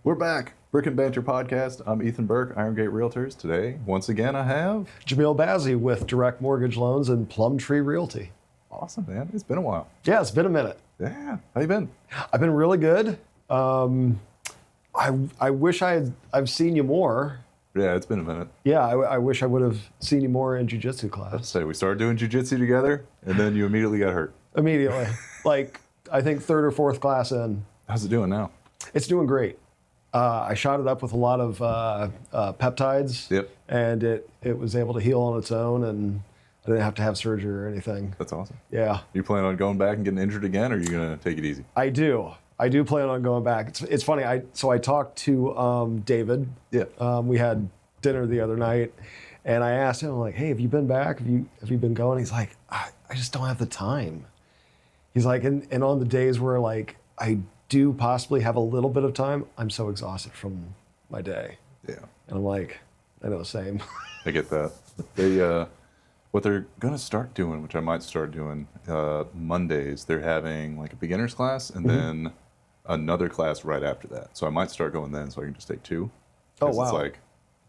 We're back. Brick and Banter Podcast. I'm Ethan Burke, Iron Gate Realtors. Today, once again, I have... Jamil Bazzy with Direct Mortgage Loans and Plum Tree Realty. Awesome, man. It's been a while. Yeah, it's been a minute. Yeah. How you been? I've been really good. I wish I've seen you more. Yeah, it's been a minute. Yeah, I wish I would have seen you more in jujitsu class. Let's say we started doing jujitsu together, and then you immediately got hurt. Immediately. Like, I think third or fourth class in. How's it doing now? It's doing great. I shot it up with a lot of peptides. Yep. And it was able to heal on its own, and I didn't have to have surgery or anything. That's awesome. Yeah. You plan on going back and getting injured again, or are you going to take it easy? I do plan on going back. It's funny. I talked to David. Yeah. We had dinner the other night, and I asked him, like, "Hey, have you been back? Have you been going?" He's like, "I just don't have the time." He's like, and on the days where like I do possibly have a little bit of time, I'm so exhausted from my day. Yeah. And I'm like, I know the same. I get that. They what they're going to start doing, which I might start doing, Mondays, they're having like a beginner's class and then another class right after that. So I might start going then so I can just take two. Oh, wow. It's like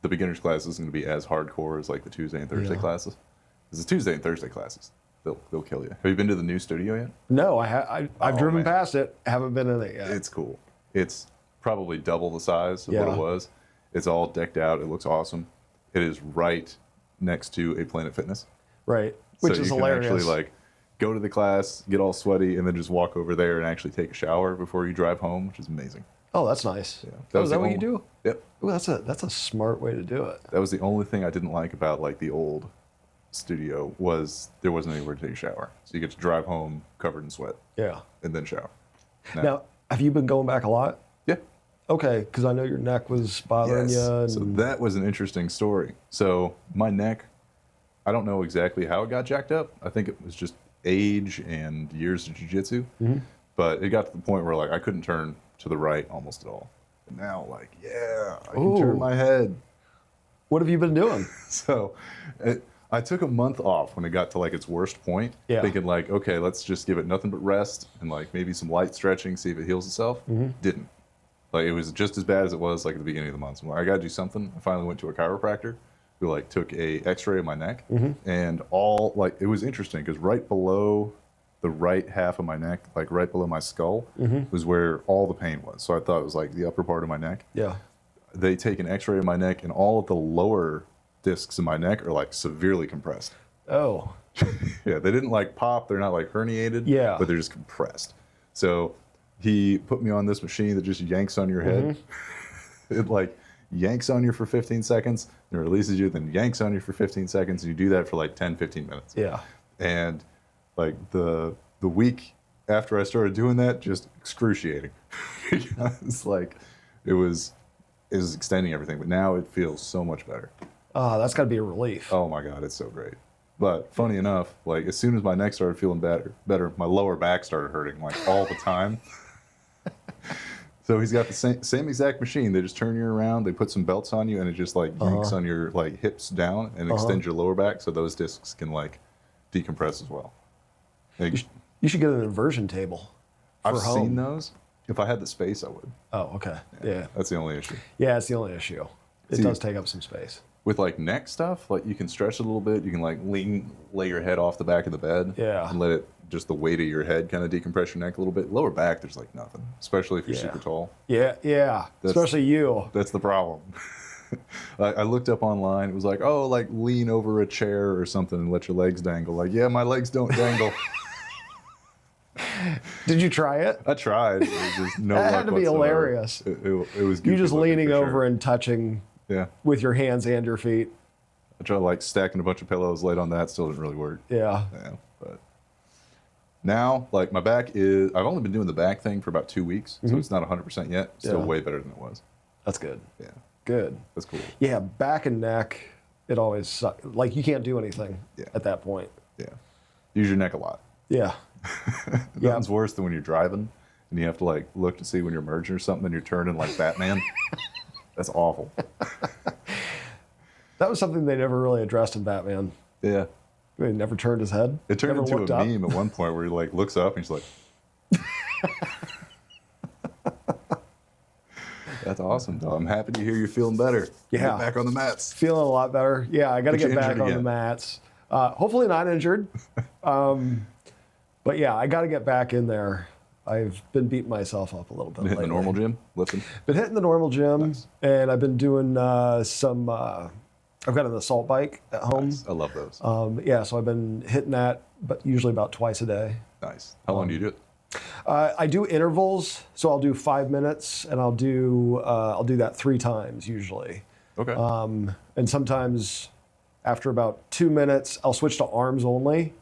the beginner's class isn't going to be as hardcore as like the Tuesday and Thursday classes. Because the Tuesday and Thursday classes, they'll kill you. Have you been to the new studio yet? No, I've driven past it. Haven't been in it yet. It's cool. It's probably double the size of what it was. It's all decked out. It looks awesome. It is right next to a Planet Fitness. Right, which is hilarious. So you can actually like go to the class, get all sweaty, and then just walk over there and actually take a shower before you drive home, which is amazing. Oh, that's nice. Yeah. Is that what you do? Yep. Ooh, that's a smart way to do it. That was the only thing I didn't like about like the old studio was there wasn't anywhere to take a shower. So you get to drive home covered in sweat. Yeah. And then shower. Now, have you been going back a lot? Yeah. Okay, because I know your neck was bothering you. And... So that was an interesting story. So my neck, I don't know exactly how it got jacked up. I think it was just age and years of jiu-jitsu. But it got to the point where like I couldn't turn to the right almost at all. And now like, yeah, I can turn my head. What have you been doing? So I took a month off when it got to like its worst point, thinking like, okay, let's just give it nothing but rest and like maybe some light stretching, see if it heals itself. Didn't. Like it was just as bad as it was like at the beginning of the month. So I got to do something. I finally went to a chiropractor who like took a x-ray of my neck and all like, it was interesting because right below the right half of my neck, like right below my skull was where all the pain was. So I thought it was like the upper part of my neck. Yeah. They take an x-ray of my neck and all of the lower discs in my neck are like severely compressed. Oh. Yeah, they didn't like pop. They're not like herniated. Yeah. But they're just compressed. So he put me on this machine that just yanks on your head. It like yanks on you for 15 seconds and releases you, then yanks on you for 15 seconds. And you do that for like 10, 15 minutes. Yeah. And like the week after I started doing that, just excruciating. It's like it was extending everything, but now it feels so much better. That's got to be a relief. Oh my God, it's so great. But funny enough, like as soon as my neck started feeling better, my lower back started hurting like all the time. So he's got the same exact machine. They just turn you around, they put some belts on you, and it just like yanks on your like hips down and extends your lower back so those discs can like decompress as well. Like, You should get an inversion table. I've seen those. If I had the space, I would. Oh, okay. Yeah. That's the only issue. Yeah, it's the only issue. It does take up some space. With like neck stuff, like you can stretch it a little bit. You can like lay your head off the back of the bed. Yeah. And let it, just the weight of your head kind of decompress your neck a little bit. Lower back, there's like nothing, especially if you're super tall. Yeah. Especially you. That's the problem. I looked up online. It was like, oh, like lean over a chair or something and let your legs dangle. Like, yeah, my legs don't dangle. Did you try it? I tried. It was just no That luck had to be whatsoever. hilarious. It was You just goofy leaning looking for over sure. and touching Yeah. with your hands and your feet. I tried like stacking a bunch of pillows, laid on that, still didn't really work. Yeah. Yeah, but now like my back is, I've only been doing the back thing for about 2 weeks, so it's not 100% yet. Still way better than it was. That's good. Yeah, Good. that's cool. Yeah, back and neck, it always sucks. Like you can't do anything at that point. Yeah, use your neck a lot. Yeah. Nothing's worse than when you're driving and you have to like look to see when you're merging or something and you're turning like Batman. That's awful. That was something they never really addressed in Batman. Yeah. He never turned his head. It turned never into a up. meme at one point where he like looks up and he's like, that's That's awesome, though. I'm happy to hear you're feeling better. Yeah. Get back on the mats. Feeling a lot better. Yeah, I got to get back on again. the mats. Hopefully not injured. But yeah, I got to get back in there. I've been beating myself up a little bit. Been hitting the normal gym, lifting? Been hitting the normal gym, and I've been doing some. I've got an assault bike at home. Nice. I love those. Yeah, so I've been hitting that, but usually about twice a day. Nice. How long do you do it? I do intervals, so I'll do 5 minutes, and I'll do that 3 times usually. Okay. And sometimes after about 2 minutes, I'll switch to arms only,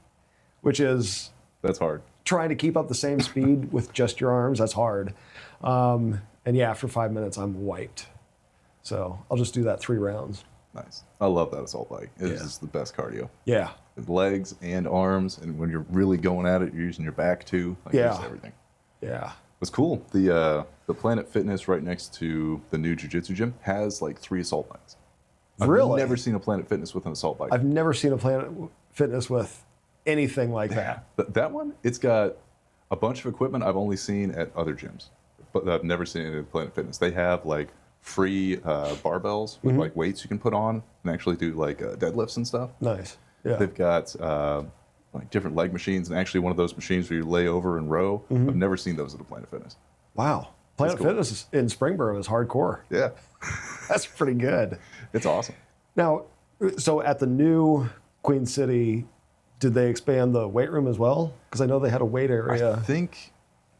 which is That's hard. trying to keep up the same speed with just your arms. That's hard. And yeah, after 5 minutes, I'm wiped. So I'll just do that 3 rounds. Nice. I love that assault bike. It's just the best cardio. Yeah. With legs and arms, and when you're really going at it, you're using your back too. Like, just everything. Yeah. It's cool. The Planet Fitness right next to the new jujitsu gym has like 3 assault bikes. Really? I've never seen a Planet Fitness with an assault bike. I've never seen a Planet Fitness with anything like that. That one, it's got a bunch of equipment I've only seen at other gyms, but I've never seen it at Planet Fitness. They have like free barbells with like weights you can put on and actually do like deadlifts and stuff. Nice. Yeah. They've got like different leg machines, and actually one of those machines where you lay over and row. I've never seen those at a Planet Fitness. Wow. Planet Fitness in Springboro is hardcore. Yeah. That's pretty good. It's awesome. Now, so at the new Queen City, did they expand the weight room as well? Because I know they had a weight area. I think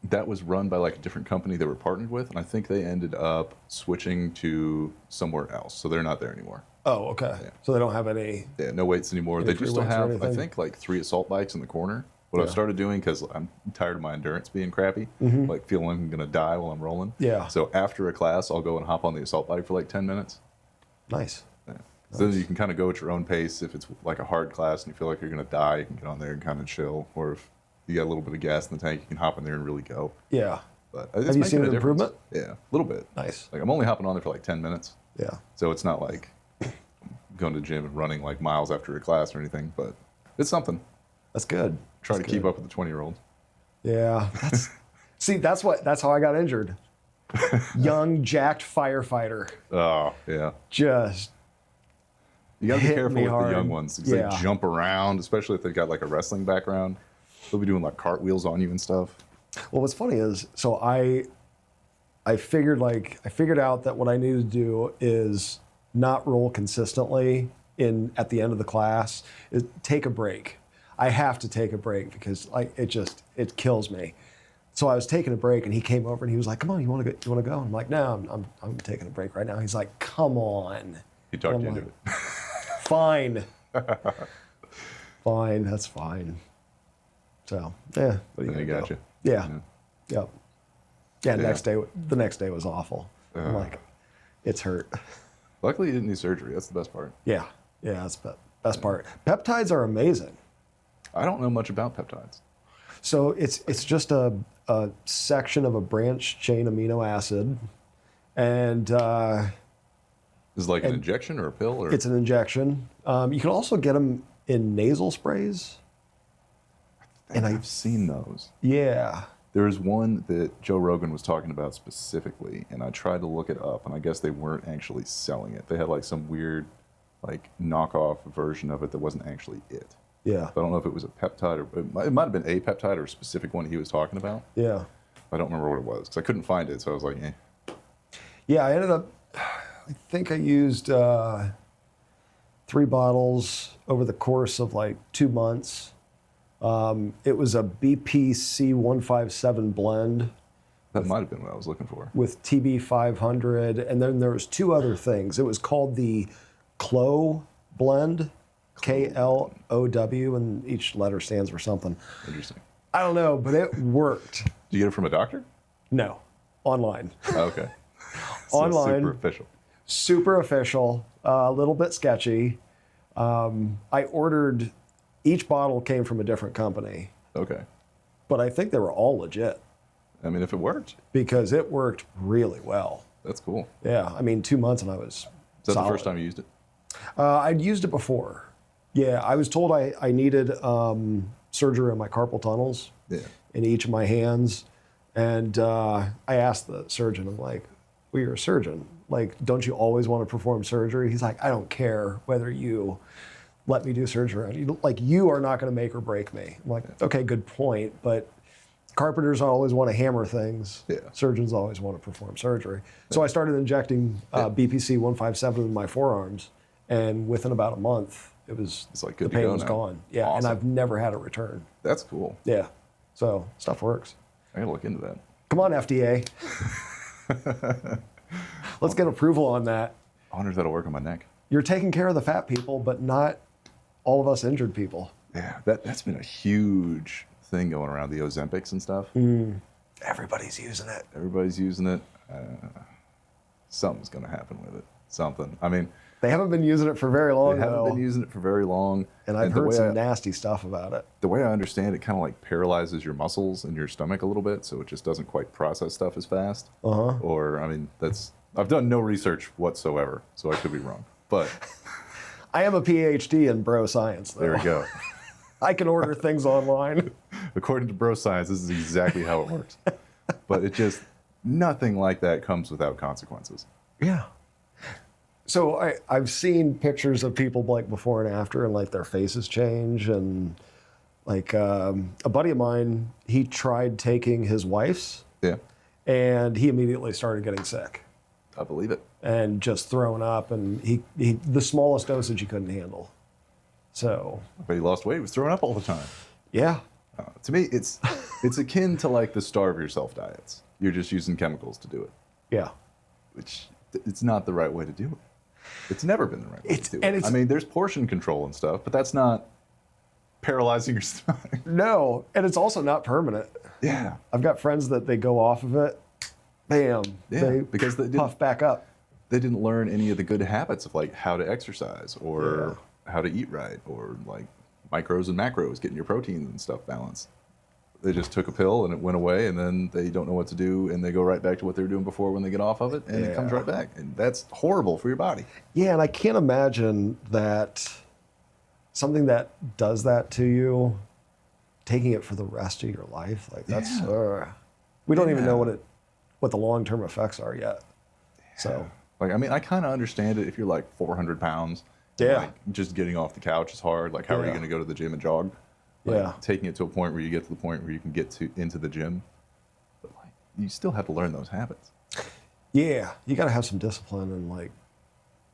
that was run by like a different company they were partnered with, and I think they ended up switching to somewhere else, so they're not there anymore. Oh, okay. Yeah. So they don't have any. Yeah, no weights anymore. They do still have, I think, like 3 assault bikes in the corner. What I've started doing, because I'm tired of my endurance being crappy, like feeling like I'm going to die while I'm rolling. Yeah. So after a class, I'll go and hop on the assault bike for like 10 minutes. Nice. Yeah. So then you can kind of go at your own pace. If it's like a hard class and you feel like you're going to die, you can get on there and kind of chill. Or if you got a little bit of gas in the tank, you can hop in there and really go. Yeah. But have you seen an improvement? Yeah, a little bit. Nice. Like I'm only hopping on there for like 10 minutes. Yeah. So it's not like going to the gym and running like miles after a class or anything, but it's something. That's good. Try to keep up with the 20-year-olds. Yeah. That's how I got injured. Young, jacked firefighter. Oh, yeah. Just You gotta be careful with hard. the young ones because they jump around, especially if they've got like a wrestling background. They'll be doing like cartwheels on you and stuff. Well, what's funny is, so I figured out that what I needed to do is not roll consistently at the end of the class, is take a break. I have to take a break because like it kills me. So I was taking a break, and he came over and he was like, "Come on, you want to go? You want to go?" I'm like, "No, I'm taking a break right now." He's like, "Come on." He talked you into it. Fine. Fine, that's fine. So yeah, what are you Then he gonna got do? you. Yeah. Yep. Yeah. Yeah. The next day was awful. I'm like, it's hurt. Luckily, you didn't need surgery. That's the best part. Yeah. Yeah, that's the best part. Peptides are amazing. I don't know much about peptides. So it's just a section of a branched chain amino acid, and Is it like an injection or a pill? Or? it's an injection. You can also get them in nasal sprays. And I've seen those. Yeah. There was one that Joe Rogan was talking about specifically, and I tried to look it up, and I guess they weren't actually selling it. They had like some weird, like knockoff version of it that wasn't actually it. Yeah. I don't know if it was a peptide or it might have been a peptide or a specific one he was talking about. Yeah. I don't remember what it was because I couldn't find it, so I was like, eh. Yeah, I ended up. I think I used 3 bottles over the course of like 2 months. It was a BPC 157 blend. That might have been what I was looking for. With TB 500, and then there was 2 other things. It was called the KLOW blend, KLOW, and each letter stands for something. Interesting. I don't know, but it worked. Did you get it from a doctor? No, online. Oh, okay. So Online. Super official. Super official, a little bit sketchy. I ordered, each bottle came from a different company, Okay. but I think they were all legit I mean, if it worked, because it worked really well. that's cool. Yeah, I mean, 2 months and I was Is that solid. the first time you used it? I'd used it before. Yeah, I was told I needed surgery on my carpal tunnels Yeah. in each of my hands. And I asked the surgeon, I'm like, well, you're a surgeon. Like, don't you always want to perform surgery? He's like, I don't care whether you let me do surgery on you. Like, you are not going to make or break me. I'm like, okay, good point. But carpenters always want to hammer things. Yeah. Surgeons always want to perform surgery. So I started injecting BPC 157 in my forearms. And within about a month, it's like the pain was gone. Yeah, awesome. And I've never had it return. That's cool. Yeah, so stuff works. I gotta look into that. Come on, FDA. Let's get approval on that. I wonder if that'll work on my neck. You're taking care of the fat people, but not all of us injured people. Yeah, that's been a huge thing going around, the Ozempics and stuff. Everybody's using it. Everybody's using it. Something's gonna happen with it. Something. I mean, they haven't been using it for very long, They haven't been using it for very long. And I've heard some nasty stuff about it. The way I understand it, kind of like paralyzes your muscles in your stomach a little bit, so it just doesn't quite process stuff as fast. Or, I mean, I've done no research whatsoever, so I could be wrong. But I am a PhD in bro science, though. There we go. I can order things online. According to bro science, this is exactly how it works. But nothing like that comes without consequences. Yeah. So I've seen pictures of people like before and after, and like their faces change. And like a buddy of mine, he tried taking his wife's. Yeah. And he immediately started getting sick. I believe it. And just throwing up, and he the smallest dosage he couldn't handle. So. But he lost weight. He was throwing up all the time. Yeah. To me, it's akin to like the starve yourself diets. You're just using chemicals to do it. Yeah. Which it's not the right way to do it. It's never been the right way to do it. I mean, there's portion control and stuff, but that's not paralyzing your stomach. No, and it's also not permanent. Yeah. I've got friends that they go off of it, bam, because they puff back up. They didn't learn any of the good habits of like how to exercise or how to eat right or like micros and macros, getting your proteins and stuff balanced. They just took a pill and it went away, and then they don't know what to do, and they go right back to what they were doing before when they get off of it, and it comes right back. And that's horrible for your body. Yeah, and I can't imagine that something that does that to you, taking it for the rest of your life. Like that's we don't even know what the long-term effects are yet. So like, I mean, I kind of understand it if you're like 400 pounds. Like, just getting off the couch is hard. Like, how are you going to go to the gym and jog? Like, taking it to a point where you get to the point where you can get into the gym. But like, you still have to learn those habits. Yeah, you got to have some discipline and like,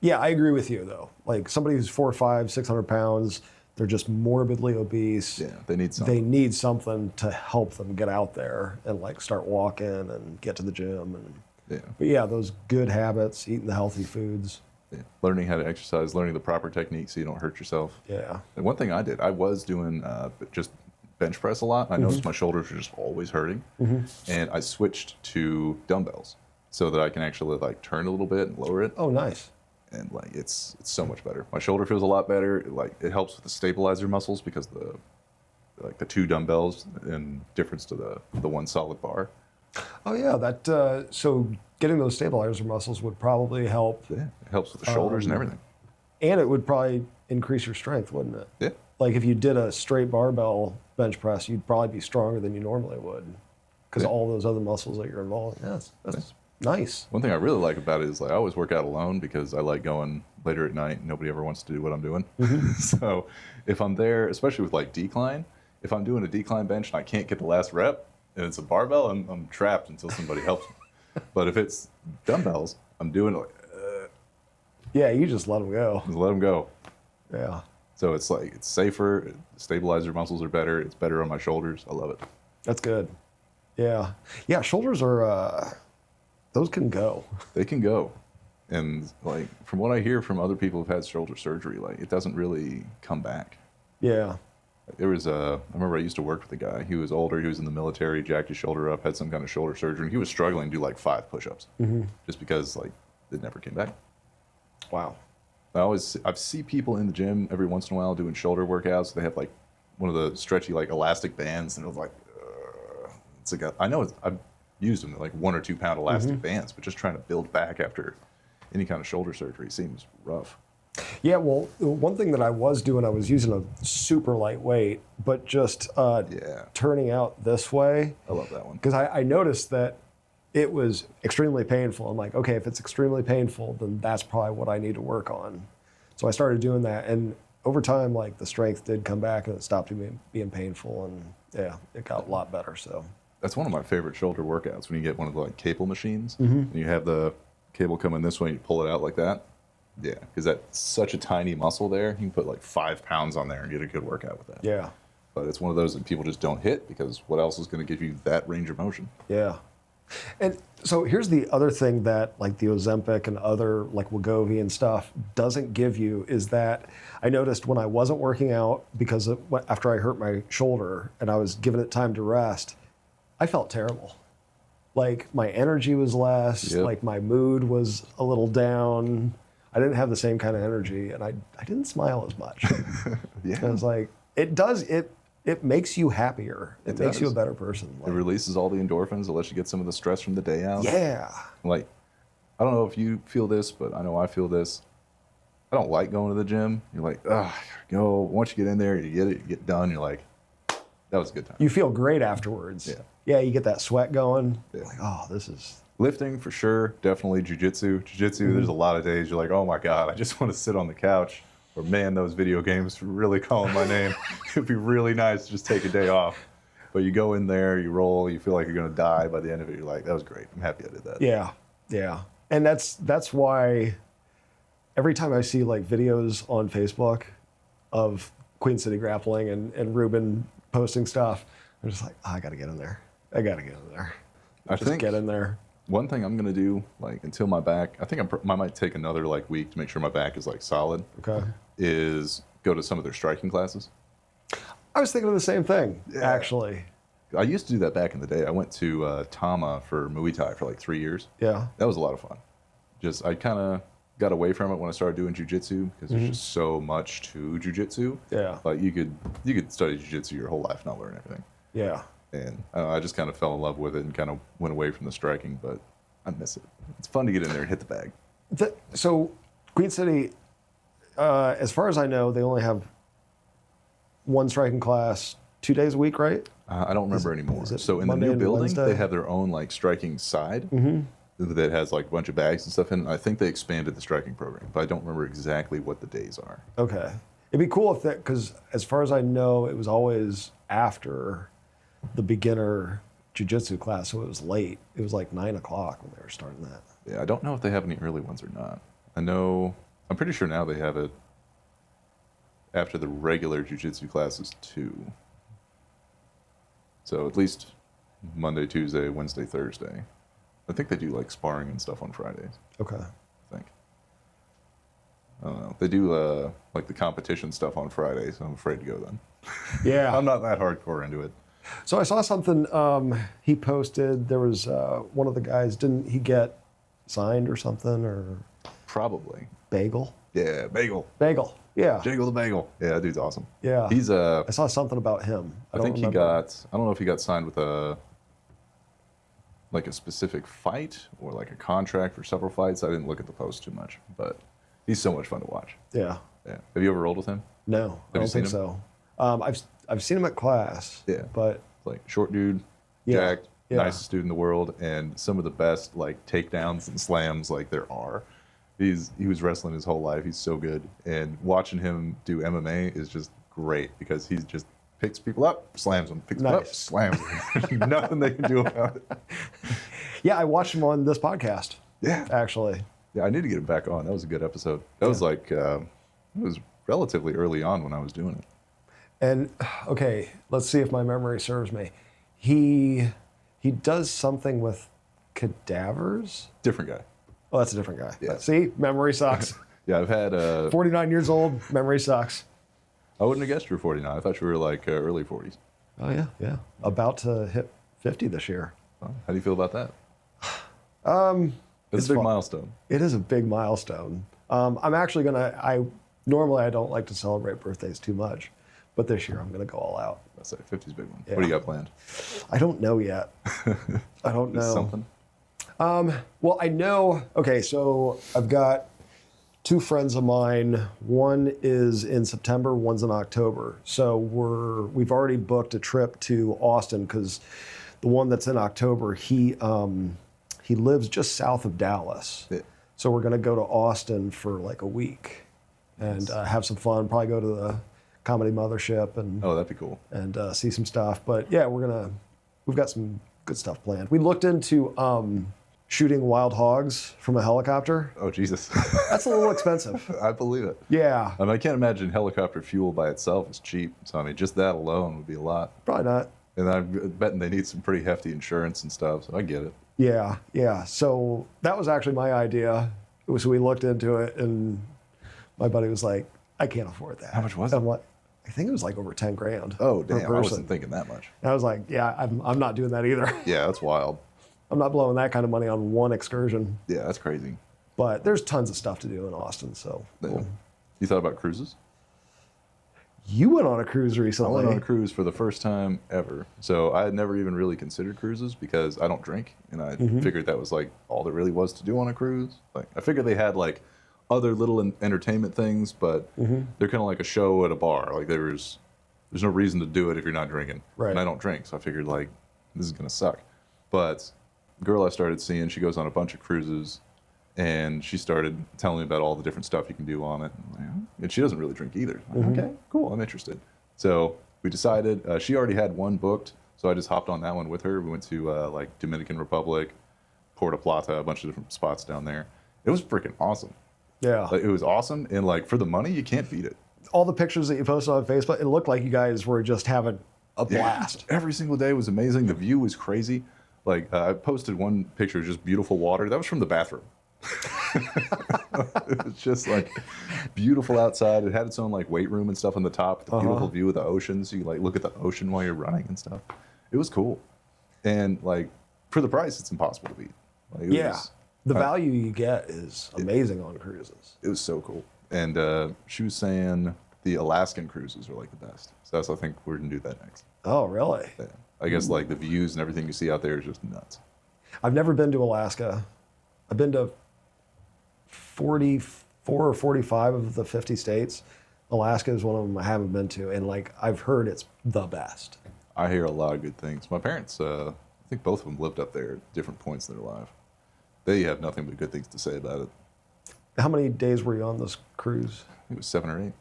yeah, I agree with you though. Like somebody who's 400, 500, 600 pounds, they're just morbidly obese. Yeah, they need something. They need something to help them get out there and like start walking and get to the gym. And but yeah, those good habits, eating the healthy foods. Yeah. Learning how to exercise, learning the proper technique so you don't hurt yourself. Yeah. And one thing I did, I was doing just bench press a lot. I noticed my shoulders were just always hurting. And I switched to dumbbells so that I can actually like turn a little bit and lower it. Oh, nice. And like it's so much better. My shoulder feels a lot better. It helps with the stabilizer muscles because the two dumbbells in difference to the one solid bar. Oh yeah, that so getting those stabilizer muscles would probably help. Yeah, it helps with the shoulders and everything. And it would probably increase your strength, wouldn't it? Yeah. Like if you did a straight barbell bench press, you'd probably be stronger than you normally would because all those other muscles that you're involved in. That's nice. One thing I really like about it is like I always work out alone because I like going later at night. Nobody ever wants to do what I'm doing. So if I'm there, especially with like decline, if I'm doing a decline bench and I can't get the last rep and it's a barbell, I'm trapped until somebody helps me. But if it's dumbbells, I'm doing it like, yeah, you just let them go. Just let them go. Yeah. So it's like, it's safer, stabilizer muscles are better, it's better on my shoulders. I love it. That's good. Yeah. Yeah, shoulders are, those can go. They can go. And like, from what I hear from other people who've had shoulder surgery, like it doesn't really come back. Yeah. There was I remember I used to work with a guy. He was older, he was in the military, jacked his shoulder up, had some kind of shoulder surgery, and he was struggling to do like 5 push-ups just because like it never came back. Wow. I've seen people in the gym every once in a while doing shoulder workouts. They have like one of the stretchy like elastic bands, and it was like, it's like I've used them, like 1 or 2 pound elastic bands, but just trying to build back after any kind of shoulder surgery seems rough. Yeah, well, one thing that I was doing, I was using a super lightweight, but just turning out this way. I love that one. Because I noticed that it was extremely painful. I'm like, okay, if it's extremely painful, then that's probably what I need to work on. So I started doing that, and over time, like the strength did come back, and it stopped being painful, and yeah, it got a lot better. So that's one of my favorite shoulder workouts, when you get one of the like cable machines, and you have the cable coming this way, and you pull it out like that. Yeah, because that's such a tiny muscle there. You can put like 5 pounds on there and get a good workout with that. Yeah. But it's one of those that people just don't hit, because what else is going to give you that range of motion? Yeah. And so here's the other thing that like the Ozempic and other like Wegovy and stuff doesn't give you, is that I noticed when I wasn't working out, because after I hurt my shoulder and I was giving it time to rest, I felt terrible. Like my energy was less, like my mood was a little down. I didn't have the same kind of energy, and I didn't smile as much. Yeah. I was like, it makes you happier. It makes you a better person. It releases all the endorphins. It lets you get some of the stress from the day out. Yeah. Like, I don't know if you feel this, but I know I feel this. I don't like going to the gym. You're like, go. Once you get in there, you get done. You're like, that was a good time. You feel great afterwards. Yeah. Yeah, you get that sweat going. Yeah. Like, oh, this is... Lifting, for sure. Definitely jujitsu. There's a lot of days you're like, oh my God, I just want to sit on the couch. Or, man, those video games really calling my name. It'd be really nice to just take a day off. But you go in there, you roll, you feel like you're going to die. By the end of it, you're like, that was great. I'm happy I did that. Yeah, yeah. And that's why every time I see like videos on Facebook of Queen City Grappling and Ruben posting stuff, I'm just like, I got to get in there. I got to get in there. I think get in there. One thing I'm going to do, like, until my back, I think I might take another like week to make sure my back is like solid. Okay. Is go to some of their striking classes. I was thinking of the same thing, actually. I used to do that back in the day. I went to Tama for Muay Thai for like 3 years. Yeah. That was a lot of fun. Just, I kind of got away from it when I started doing jiu-jitsu, because there's just so much to jiu-jitsu. Yeah. Like you could study jiu-jitsu your whole life and not learn everything. Yeah. And I just kind of fell in love with it and kind of went away from the striking, but I miss it. It's fun to get in there and hit the bag. So Queen City, as far as I know, they only have one striking class 2 days a week, right? I don't remember anymore. So in Monday the new and building, Wednesday? they have their own like striking side that has like a bunch of bags and stuff in it. I think they expanded the striking program, but I don't remember exactly what the days are. Okay. It'd be cool if that, because as far as I know, it was always after the beginner jiu-jitsu class, so it was late. It was like 9 o'clock when they were starting that. Yeah, I don't know if they have any early ones or not. I'm pretty sure now they have it after the regular jiu-jitsu classes too. So at least Monday, Tuesday, Wednesday, Thursday. I think they do like sparring and stuff on Fridays. Okay. I think. I don't know. They do like the competition stuff on Fridays, so I'm afraid to go then. Yeah. I'm not that hardcore into it. So I saw something he posted. There was one of the guys, didn't he get signed or something? Or Probably. Bagel? Yeah, Bagel. Bagel, yeah. Jiggle the Bagel. Yeah, that dude's awesome. Yeah. He's I saw something about him. I think he got, I don't know if he got signed with a specific fight or like a contract for several fights. I didn't look at the post too much, but he's so much fun to watch. Yeah. Yeah. Have you ever rolled with him? No, I don't think so. I've seen him at class. Yeah. But Like short dude, jacked, nicest dude in the world, and some of the best like takedowns and slams like there are. He was wrestling his whole life. He's so good, and watching him do MMA is just great because he just picks people up, slams them, picks them up, slams them. There's nothing they can do about it. Yeah, I watched him on this podcast. Yeah, actually. Yeah, I need to get him back on. That was a good episode. That was like it was relatively early on when I was doing it. And okay, let's see if my memory serves me. He does something with cadavers. Different guy. Oh, that's a different guy. Yeah. See, memory sucks. Yeah, I've had 49 years old. Memory sucks. I wouldn't have guessed you were 49. I thought you were like early 40s. Oh yeah. About to hit 50 this year. Well, how do you feel about that? It's a big milestone. It is a big milestone. I'm actually normally I don't like to celebrate birthdays too much, but this year I'm gonna go all out. That's like 50's a big one. Yeah. What do you got planned? I don't know yet. I don't know. Something? Well, I know. Okay, so I've got 2 friends of mine. One is in September, one's in October. So we've already booked a trip to Austin because the one that's in October, he He lives just south of Dallas. Yeah. So we're going to go to Austin for like a week and have some fun. Probably go to the Comedy Mothership and that'd be cool. And see some stuff. But yeah, we've got some good stuff planned. We looked into shooting wild hogs from a helicopter. Oh, Jesus. That's a little expensive. I believe it. Yeah. I can't imagine helicopter fuel by itself is cheap. So, just that alone would be a lot. Probably not. And I'm betting they need some pretty hefty insurance and stuff, so I get it. Yeah. So that was actually my idea. So we looked into it, and my buddy was like, I can't afford that. How much was it? I'm like, I think it was like over 10 grand. Oh, damn. I wasn't thinking that much. And I was like, yeah, I'm not doing that either. Yeah, that's wild. I'm not blowing that kind of money on one excursion. Yeah, that's crazy. But there's tons of stuff to do in Austin, so. Yeah. You thought about cruises? You went on a cruise recently. I went on a cruise for the first time ever. So I had never even really considered cruises because I don't drink. And I figured that was like all there really was to do on a cruise. Like I figured they had like other little entertainment things, but they're kind of like a show at a bar. Like there's no reason to do it if you're not drinking. Right. And I don't drink. So I figured like this is going to suck. But the girl I started seeing, she goes on a bunch of cruises. And she started telling me about all the different stuff you can do on it. And she doesn't really drink either. Okay, cool, I'm interested. So we decided, she already had one booked, so I just hopped on that one with her. We went to like Dominican Republic, Puerto Plata, a bunch of different spots down there. It was freaking awesome. Yeah. Like, it was awesome, and like for the money, you can't beat it. All the pictures that you posted on Facebook, it looked like you guys were just having a blast. Yeah, every single day was amazing. The view was crazy. Like I posted one picture of just beautiful water. That was from the bathroom. It's just like beautiful outside. It had its own like weight room and stuff on the top. The beautiful view of the ocean, so you like look at the ocean while you're running and stuff. It was cool, and like for the price, it's impossible to beat. Like, The value you get is amazing on cruises. It was so cool, and she was saying the Alaskan cruises are like the best. So I think we're gonna do that next. Oh, really? Yeah. I guess like the views and everything you see out there is just nuts. I've never been to Alaska. I've been to 44 or 45 of the 50 states. Alaska is one of them I haven't been to, and like I've heard it's the best. I hear a lot of good things. My parents, I think both of them lived up there at different points in their life. They have nothing but good things to say about it. How many days were you on this cruise? I think it was 7 or 8,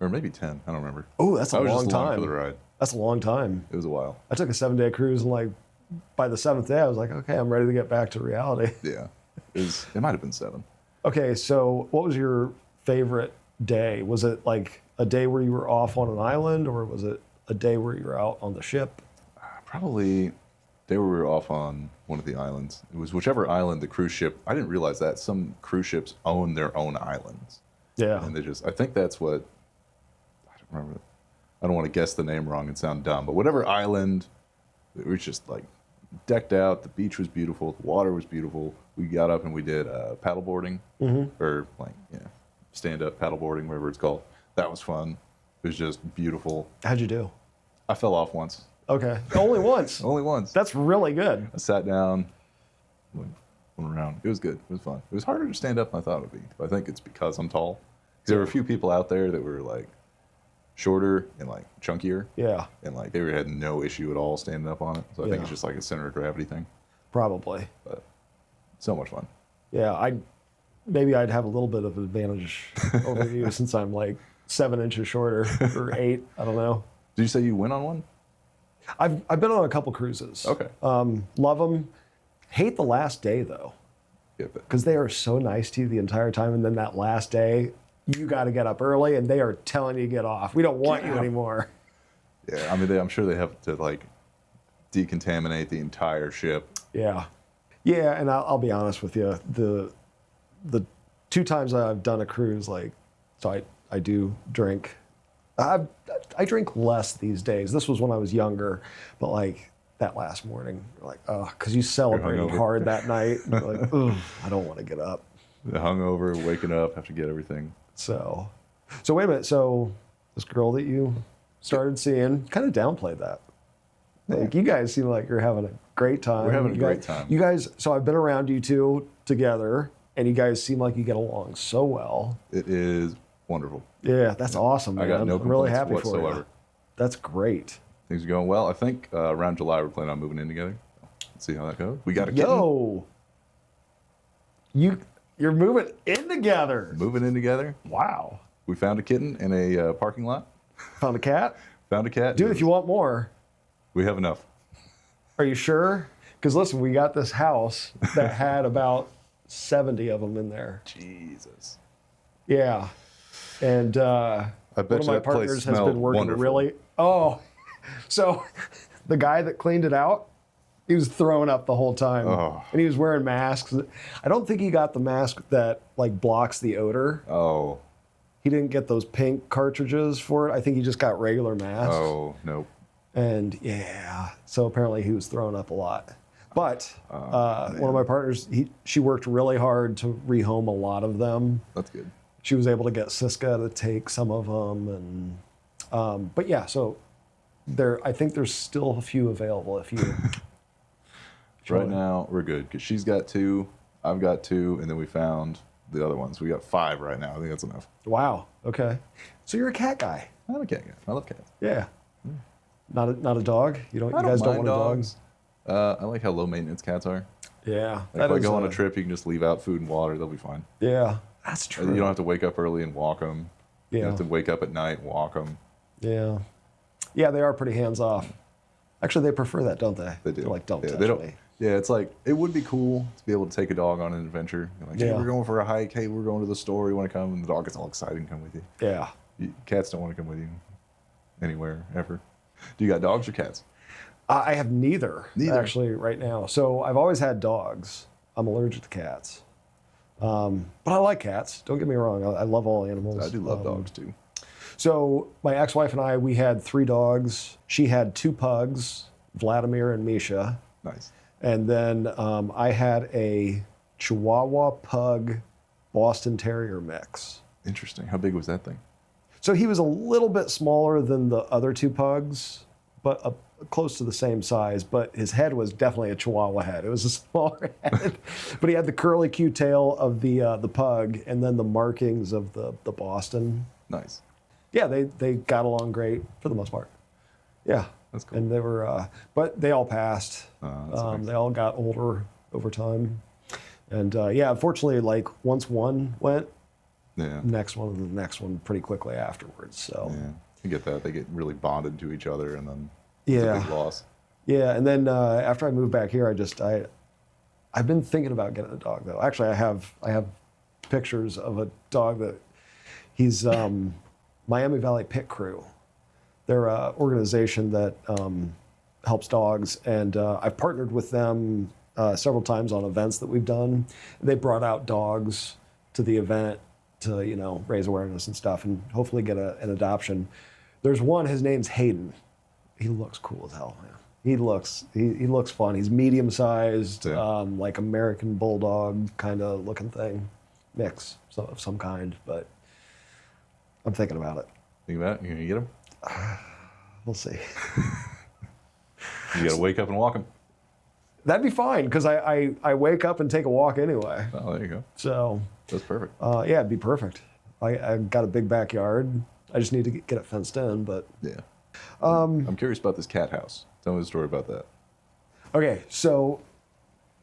or maybe 10. I don't remember. Oh, that's a long time. I was just along for the ride. That's a long time. It was a while. I took a 7-day cruise, and like by the 7th day, I was like, okay, I'm ready to get back to reality. Yeah, it might have been 7. Okay, so what was your favorite day? Was it like a day where you were off on an island, or was it a day where you were out on the ship? Probably a day where we were off on one of the islands. It was whichever island the cruise ship. I didn't realize that some cruise ships own their own islands. Yeah. And I think that's what, I don't remember. I don't want to guess the name wrong and sound dumb, but whatever island, it was just like decked out. The beach was beautiful. The water was beautiful. We got up and we did paddle boarding, or like stand up paddle boarding, whatever it's called. That was fun. It was just beautiful. How'd you do? I fell off once. Okay, only once. Only once. That's really good. I sat down, went around. It was good. It was fun. It was harder to stand up than I thought it would be. But I think it's because I'm tall. Because there were a few people out there that were like shorter and like chunkier. Yeah. And like they had no issue at all standing up on it. So I think it's just like a center of gravity thing. Probably. But so much fun. Yeah, maybe I'd have a little bit of an advantage over you since I'm like 7 inches shorter or 8. I don't know. Did you say you went on one? I've been on a couple cruises. Okay. Love them. Hate the last day though. Yeah, because they are so nice to you the entire time, and then that last day, you got to get up early, and they are telling you to get off. We don't want you anymore. Yeah, I mean, I'm sure they have to like decontaminate the entire ship. Yeah, and I'll be honest with you, the 2 times I've done a cruise, like, so I do drink. I drink less these days. This was when I was younger, but like that last morning, you're like, oh, because you celebrated hard that night. You're like, ugh, I don't want to get up. The hungover, waking up, have to get everything. So wait a minute. So this girl that you started seeing kind of downplayed that. Like, you guys seem like you're having a great time. We're having a great time. You guys, so I've been around you two together, and you guys seem like you get along so well. It is wonderful. Yeah, that's awesome, man. I got no I'm really complaints happy whatsoever. for you. That's great. Things are going well. I think around July we're planning on moving in together. Let's see how that goes. We got a kitten. Yo, You're moving in together. Moving in together. Wow. We found a kitten in a parking lot. Found a cat? Found a cat. Dude, if you want more. We have enough. Are you sure? Because listen, we got this house that had about 70 of them in there. Jesus. Yeah. And I bet one of my that place partners has smelled been working wonderful. really. Oh, so the guy that cleaned it out, he was throwing up the whole time. Oh. And he was wearing masks. I don't think he got the mask that like blocks the odor. Oh. He didn't get those pink cartridges for it. I think he just got regular masks. Oh, nope. And yeah, so apparently he was throwing up a lot. But one of my partners, she worked really hard to rehome a lot of them. That's good. She was able to get Siska to take some of them, and but yeah, so I think there's still a few available if you. Right now we're good because she's got 2, I've got 2, and then we found the other ones. We got 5 right now. I think that's enough. Wow. Okay. So you're a cat guy. I'm a cat guy. I love cats. Yeah. Not a dog. You I guys don't mind want a dog. dogs. I like how low maintenance cats are. Yeah. Like if I go on a trip, you can just leave out food and water. They'll be fine. Yeah. That's true. You don't have to wake up early and walk them. Yeah. You have to wake up at night and walk them. Yeah. Yeah, they are pretty hands off. Actually, they prefer that, don't they? They do. They're like, don't touch me. Yeah, it's like, it would be cool to be able to take a dog on an adventure. You're like, hey, we're going for a hike. Hey, we're going to the store. You want to come? And the dog gets all excited and come with you. Yeah. Cats don't want to come with you anywhere, ever. Do you got dogs or cats? I have neither, actually, right now. So I've always had dogs. I'm allergic to cats. But I like cats. Don't get me wrong. I love all animals. I do love dogs, too. So my ex-wife and I, we had 3 dogs. She had 2 pugs, Vladimir and Misha. Nice. And then I had a Chihuahua Pug Boston Terrier mix. Interesting. How big was that thing? So he was a little bit smaller than the other 2 pugs, but close to the same size. But his head was definitely a Chihuahua head. It was a smaller head, but he had the curly Q tail of the pug, and then the markings of the Boston. Nice. Yeah, they got along great for the most part. Yeah. That's cool. And they were, but they all passed. Nice. They all got older over time. And yeah, unfortunately, like once one went, next one and the next one pretty quickly afterwards. So yeah, you get that. They get really bonded to each other, and then it's a big loss. Yeah, and then after I moved back here, I've been thinking about getting a dog though. Actually, I have pictures of a dog that he's Miami Valley Pit Crew. They're an organization that helps dogs, and I've partnered with them several times on events that we've done. They brought out dogs to the event to raise awareness and stuff, and hopefully get an adoption. There's one. His name's Hayden. He looks cool as hell, man. He looks fun. He's medium sized, like American Bulldog kind of looking thing, mix of some kind. But I'm thinking about it. Think about it. You gonna get him? We'll see. You got to wake up and walk him. That'd be fine because I wake up and take a walk anyway. Oh, there you go. So that's perfect. Yeah, it'd be perfect. I got a big backyard. I just need to get it fenced in, but yeah. I'm curious about this cat house. Tell me the story about that. Okay, so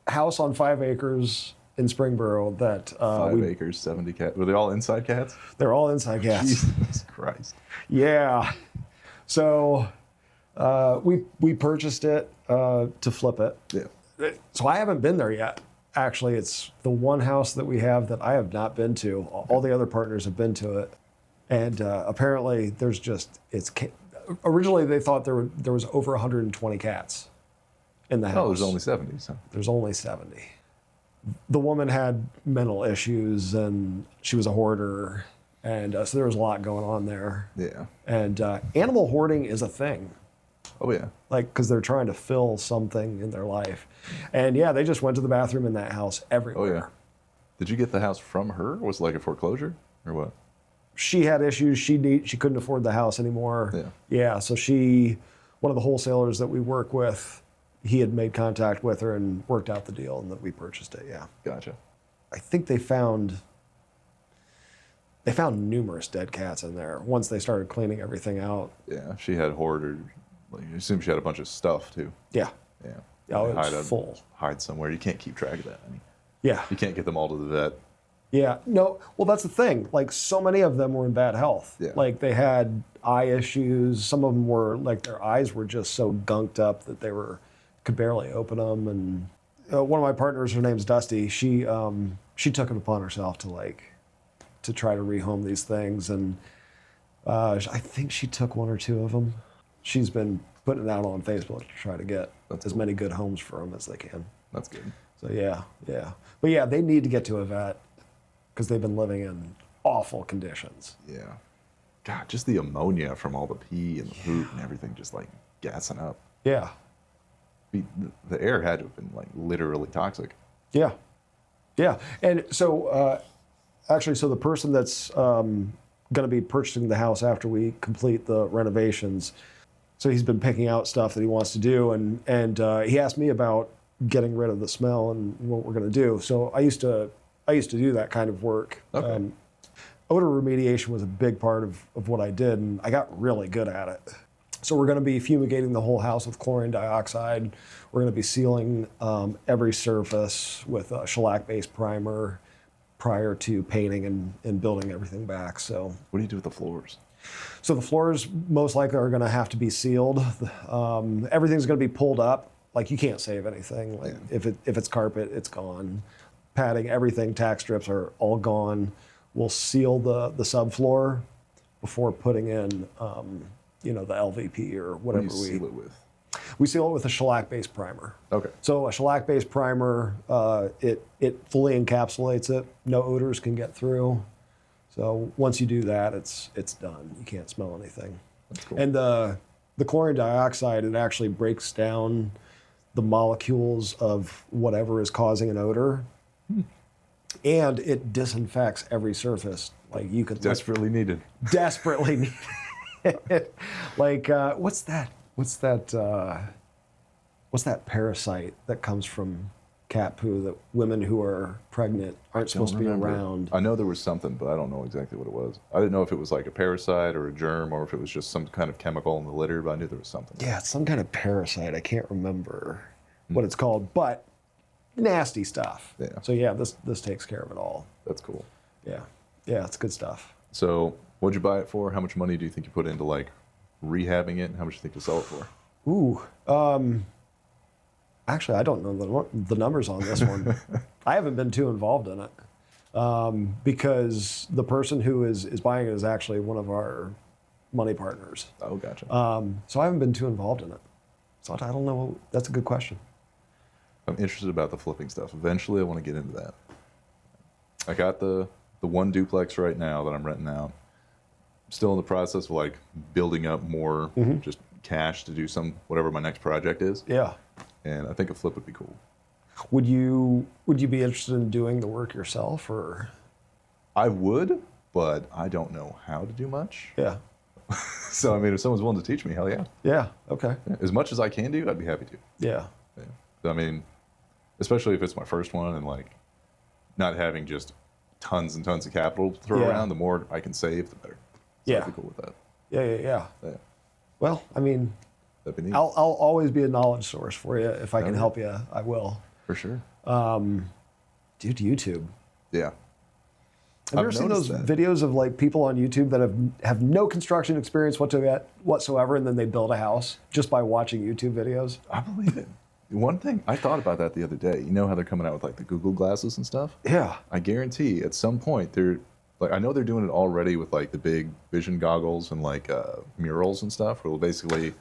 house on 5 acres in Springboro that 5 acres, 70 cats. Were they all inside cats? They're all inside cats. Jesus Christ. Yeah. So we purchased it to flip it. Yeah. So I haven't been there yet. Actually, it's the one house that we have that I have not been to. All the other partners have been to it, and apparently there's originally they thought there was over 120 cats in the house. Oh, there's only 70. So. There's only 70. The woman had mental issues, and she was a hoarder, and so there was a lot going on there. Yeah. And animal hoarding is a thing. Oh, yeah. Like, because they're trying to fill something in their life. And yeah, they just went to the bathroom in that house everywhere. Oh, yeah. Did you get the house from her? Was it like a foreclosure or what? She had issues. She couldn't afford the house anymore. Yeah. Yeah, so one of the wholesalers that we work with, he had made contact with her and worked out the deal, and that we purchased it, yeah. Gotcha. I think they found numerous dead cats in there once they started cleaning everything out. Yeah, she had hoarded. Like, I assume she had a bunch of stuff too. Yeah. Yeah. Oh, it was full. Hide somewhere. You can't keep track of that. I mean. Yeah. You can't get them all to the vet. Yeah. No. Well, that's the thing. Like, so many of them were in bad health. Yeah. Like, they had eye issues. Some of them were like their eyes were just so gunked up that they could barely open them. And one of my partners, her name's Dusty. She took it upon herself to try to rehome these things, and I think she took one or two of them. She's been putting it out on Facebook to try to get as many good homes for them as they can. That's good. So yeah. But yeah, they need to get to a vet because they've been living in awful conditions. Yeah. God, just the ammonia from all the pee and the poop and everything just like gassing up. Yeah. The air had to have been like literally toxic. Yeah. Yeah. And so actually, so the person that's going to be purchasing the house after we complete the renovations, so he's been picking out stuff that he wants to do, and he asked me about getting rid of the smell and what we're going to do. So I used to do that kind of work. Okay. Odor remediation was a big part of what I did, and I got really good at it. So we're going to be fumigating the whole house with chlorine dioxide. We're going to be sealing every surface with a shellac-based primer prior to painting and building everything back. So what do you do with the floors? So the floors most likely are going to have to be sealed. Everything's going to be pulled up. Like, you can't save anything. Like, if it's carpet, it's gone. Padding, everything, tack strips are all gone. We'll seal the subfloor before putting in, the LVP or whatever What do you seal it with? We seal it with a shellac-based primer. Okay. So a shellac-based primer, it fully encapsulates it. No odors can get through. So once you do that, it's done. You can't smell anything. That's cool. And the chlorine dioxide, it actually breaks down the molecules of whatever is causing an odor. And it disinfects every surface. Like, you could desperately needed. Desperately needed. Like, what's that parasite that comes from cat poo that women who are pregnant aren't supposed to be around? I know there was something, but I don't know exactly what it was. I didn't know if it was like a parasite or a germ or if it was just some kind of chemical in the litter, but I knew there was something. Yeah, it's some kind of parasite. I can't remember what it's called, but nasty stuff. Yeah. So yeah, this takes care of it all. That's cool. Yeah. Yeah, it's good stuff. So what'd you buy it for? How much money do you think you put into like rehabbing it, and how much do you think you sell it for? Ooh, actually, I don't know the numbers on this one. I haven't been too involved in it because the person who is buying it is actually one of our money partners. Oh, gotcha. So I haven't been too involved in it. So I don't know. That's a good question. I'm interested about the flipping stuff. Eventually, I want to get into that. I got the one duplex right now that I'm renting out. I'm still in the process of like building up more just cash to do whatever my next project is. Yeah. And I think a flip would be cool. Would you be interested in doing the work yourself, or? I would, but I don't know how to do much. Yeah. So I mean, if someone's willing to teach me, hell yeah. Yeah. Okay. As much as I can do, I'd be happy to. Yeah. I mean, especially if it's my first one and like not having just tons and tons of capital to throw around, the more I can save, the better. So I'd be cool with that. Yeah. Well, I mean, that'd be neat. I'll always be a knowledge source for you. If I can help you, I will. For sure. Dude, YouTube. Yeah. Have you ever seen those videos of like people on YouTube that have no construction experience whatsoever, and then they build a house just by watching YouTube videos? I believe it. One thing, I thought about that the other day. You know how they're coming out with like the Google glasses and stuff? Yeah. I guarantee at some point they're like, I know they're doing it already with like the big vision goggles and like murals and stuff where they'll basically...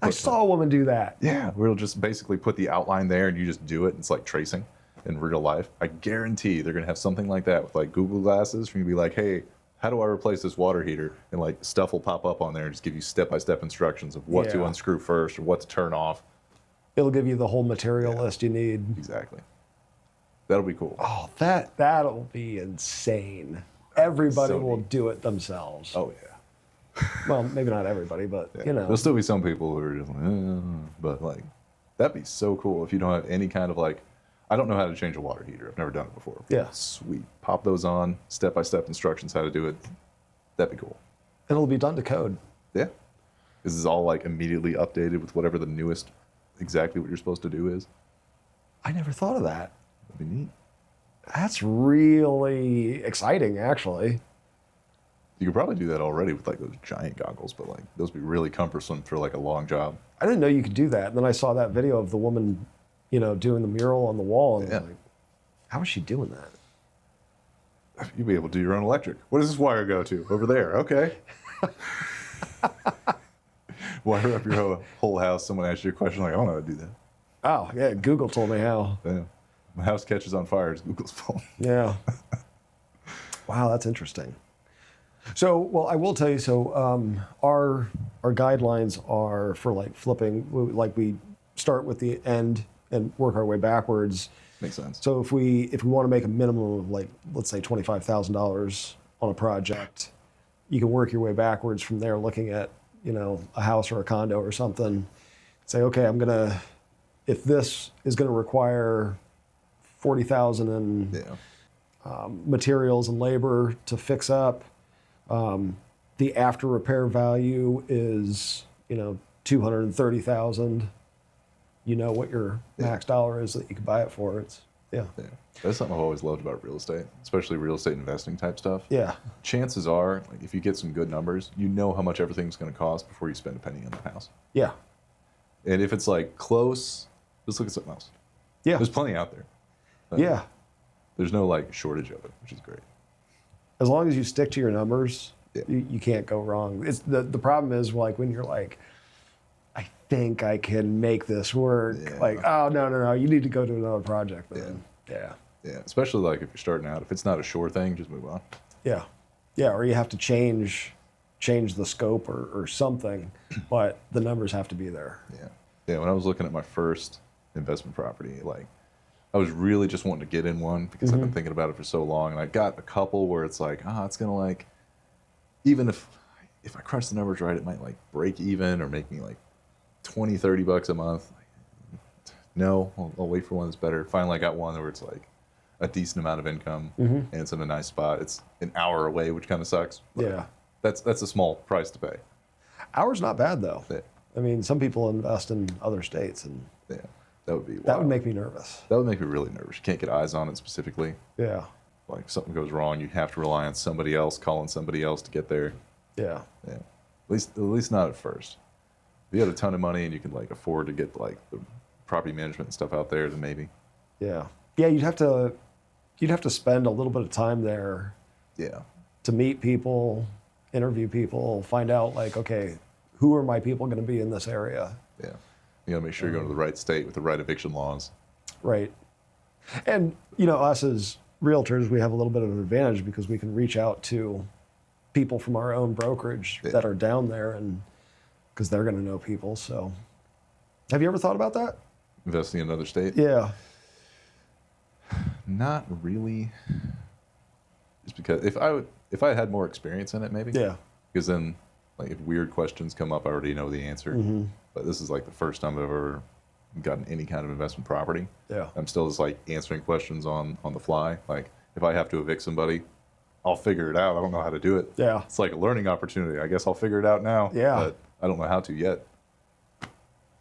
I saw a woman do that. Yeah, where it'll just basically put the outline there and you just do it. It's like tracing in real life. I guarantee they're going to have something like that with like Google glasses. You're going to be like, hey, how do I replace this water heater? And like stuff will pop up on there and just give you step-by-step instructions of what to unscrew first or what to turn off. It'll give you the whole material list you need. Exactly. That'll be cool. Oh, that'll be insane. Everybody will do it themselves. Oh, yeah. Well, maybe not everybody, but you know. There'll still be some people who are just like, but like, that'd be so cool if you don't have any kind of like, I don't know how to change a water heater. I've never done it before. Yeah. Sweet. Pop those on, step-by-step instructions how to do it. That'd be cool. It'll be done to code. Yeah. This is all like immediately updated with whatever the newest, exactly what you're supposed to do is. I never thought of that. That'd be neat. That's really exciting, actually. You could probably do that already with like those giant goggles, but like those would be really cumbersome for like a long job. I didn't know you could do that. And then I saw that video of the woman, doing the mural on the wall, and I was like, how is she doing that? You'd be able to do your own electric. What does this wire go to? Over there. Okay. Wire up your whole house. Someone asks you a question like, I don't know how to do that. Oh, yeah, Google told me how. Yeah. My house catches on fire. It's Google's fault. Yeah. Wow, that's interesting. So, well, I will tell you, our guidelines are for like flipping, like we start with the end and work our way backwards. Makes sense. So if we want to make a minimum of like, let's say $25,000 on a project, you can work your way backwards from there, looking at, a house or a condo or something. Say, okay, if this is going to require $40,000 in materials and labor to fix up, the after repair value is, $230,000. You know what your max dollar is that you can buy it for. Yeah. That's something I've always loved about real estate, especially real estate investing type stuff. Yeah. Chances are, like, if you get some good numbers, you know how much everything's going to cost before you spend a penny on the house. Yeah. And if it's like close, just look at something else. Yeah. There's plenty out there. Yeah. There's no like shortage of it, which is great. As long as you stick to your numbers, you can't go wrong. It's the problem is like when you're like, I think I can make this work. Yeah. Like, oh no, you need to go to another project then. Yeah. Especially like if you're starting out, if it's not a sure thing, just move on. Yeah. Or you have to change the scope or something, but the numbers have to be there. Yeah. When I was looking at my first investment property, like I was really just wanting to get in one because I've been thinking about it for so long, and I got a couple where it's like, it's gonna like, even if I crush the numbers right, it might like break even or make me like $20-$30 a month. No, I'll wait for one that's better. Finally, I got one where it's like a decent amount of income and it's in a nice spot. It's an hour away, which kind of sucks. Yeah, that's a small price to pay. Hour's not bad though. Yeah. I mean, some people invest in other states, and that would be wild. That would make me nervous. That would make me really nervous. You can't get eyes on it specifically. Yeah. Like something goes wrong, you have to rely on somebody else, calling somebody else to get there. Yeah. At least not at first. If you had a ton of money and you could like afford to get like the property management and stuff out there, then maybe. Yeah. You'd have to spend a little bit of time there. Yeah. To meet people, interview people, find out like, okay, who are my people going to be in this area? Yeah. You got to make sure you're going to the right state with the right eviction laws. Right. And us as realtors, we have a little bit of an advantage because we can reach out to people from our own brokerage that are down there, and because they're going to know people. So, have you ever thought about that? Investing in another state? Yeah. Not really. Just because if I had more experience in it, maybe. Yeah. Because then, like, if weird questions come up, I already know the answer. Mm-hmm. But this is like the first time I've ever gotten any kind of investment property. Yeah. I'm still just like answering questions on the fly. Like, if I have to evict somebody, I'll figure it out. I don't know how to do it. Yeah. It's like a learning opportunity. I guess I'll figure it out now. Yeah. But I don't know how to yet.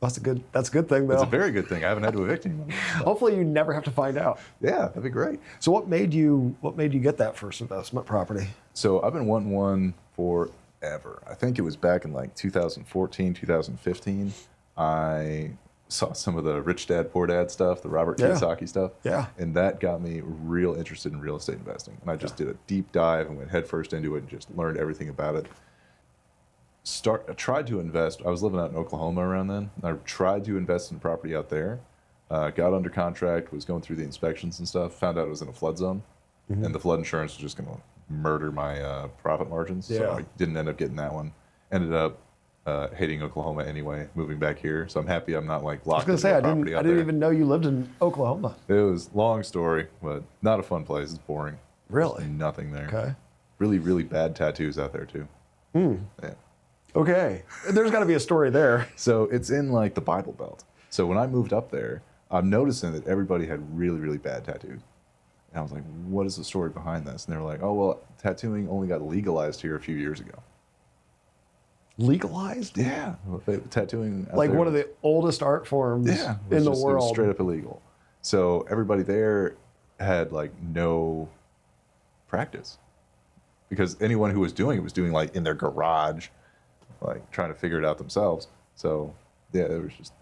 That's a good thing, though. It's a very good thing. I haven't had to evict anyone. Hopefully, you never have to find out. Yeah, that'd be great. So, what made you get that first investment property? So, I've been wanting one forever. I think it was back in like 2014, 2015. I saw some of the Rich Dad Poor Dad stuff, the Robert Kiyosaki stuff. Yeah. And that got me real interested in real estate investing. And I just did a deep dive and went headfirst into it and just learned everything about it. I tried to invest. I was living out in Oklahoma around then. I tried to invest in property out there. Got under contract, was going through the inspections and stuff. Found out it was in a flood zone, and the flood insurance was just going to murder my profit margins. Yeah. So I didn't end up getting that one. Ended up hating Oklahoma anyway, moving back here. So I'm happy I'm not like locked into a property out there. I didn't even know you lived in Oklahoma. It was a long story, but not a fun place. It's boring. Really? There's nothing there. Okay. Really, really bad tattoos out there too. Yeah. Okay. There's got to be a story there. So it's in like the Bible Belt. So when I moved up there, I'm noticing that everybody had really, really bad tattoos. And I was like, what is the story behind this? And they were like, oh, well, tattooing only got legalized here a few years ago. Legalized? Yeah. Tattooing. Like one of the oldest art forms in the world. Straight up illegal. So everybody there, had like no practice, because anyone who was doing it was doing like in their garage, like trying to figure it out themselves. So yeah, there was just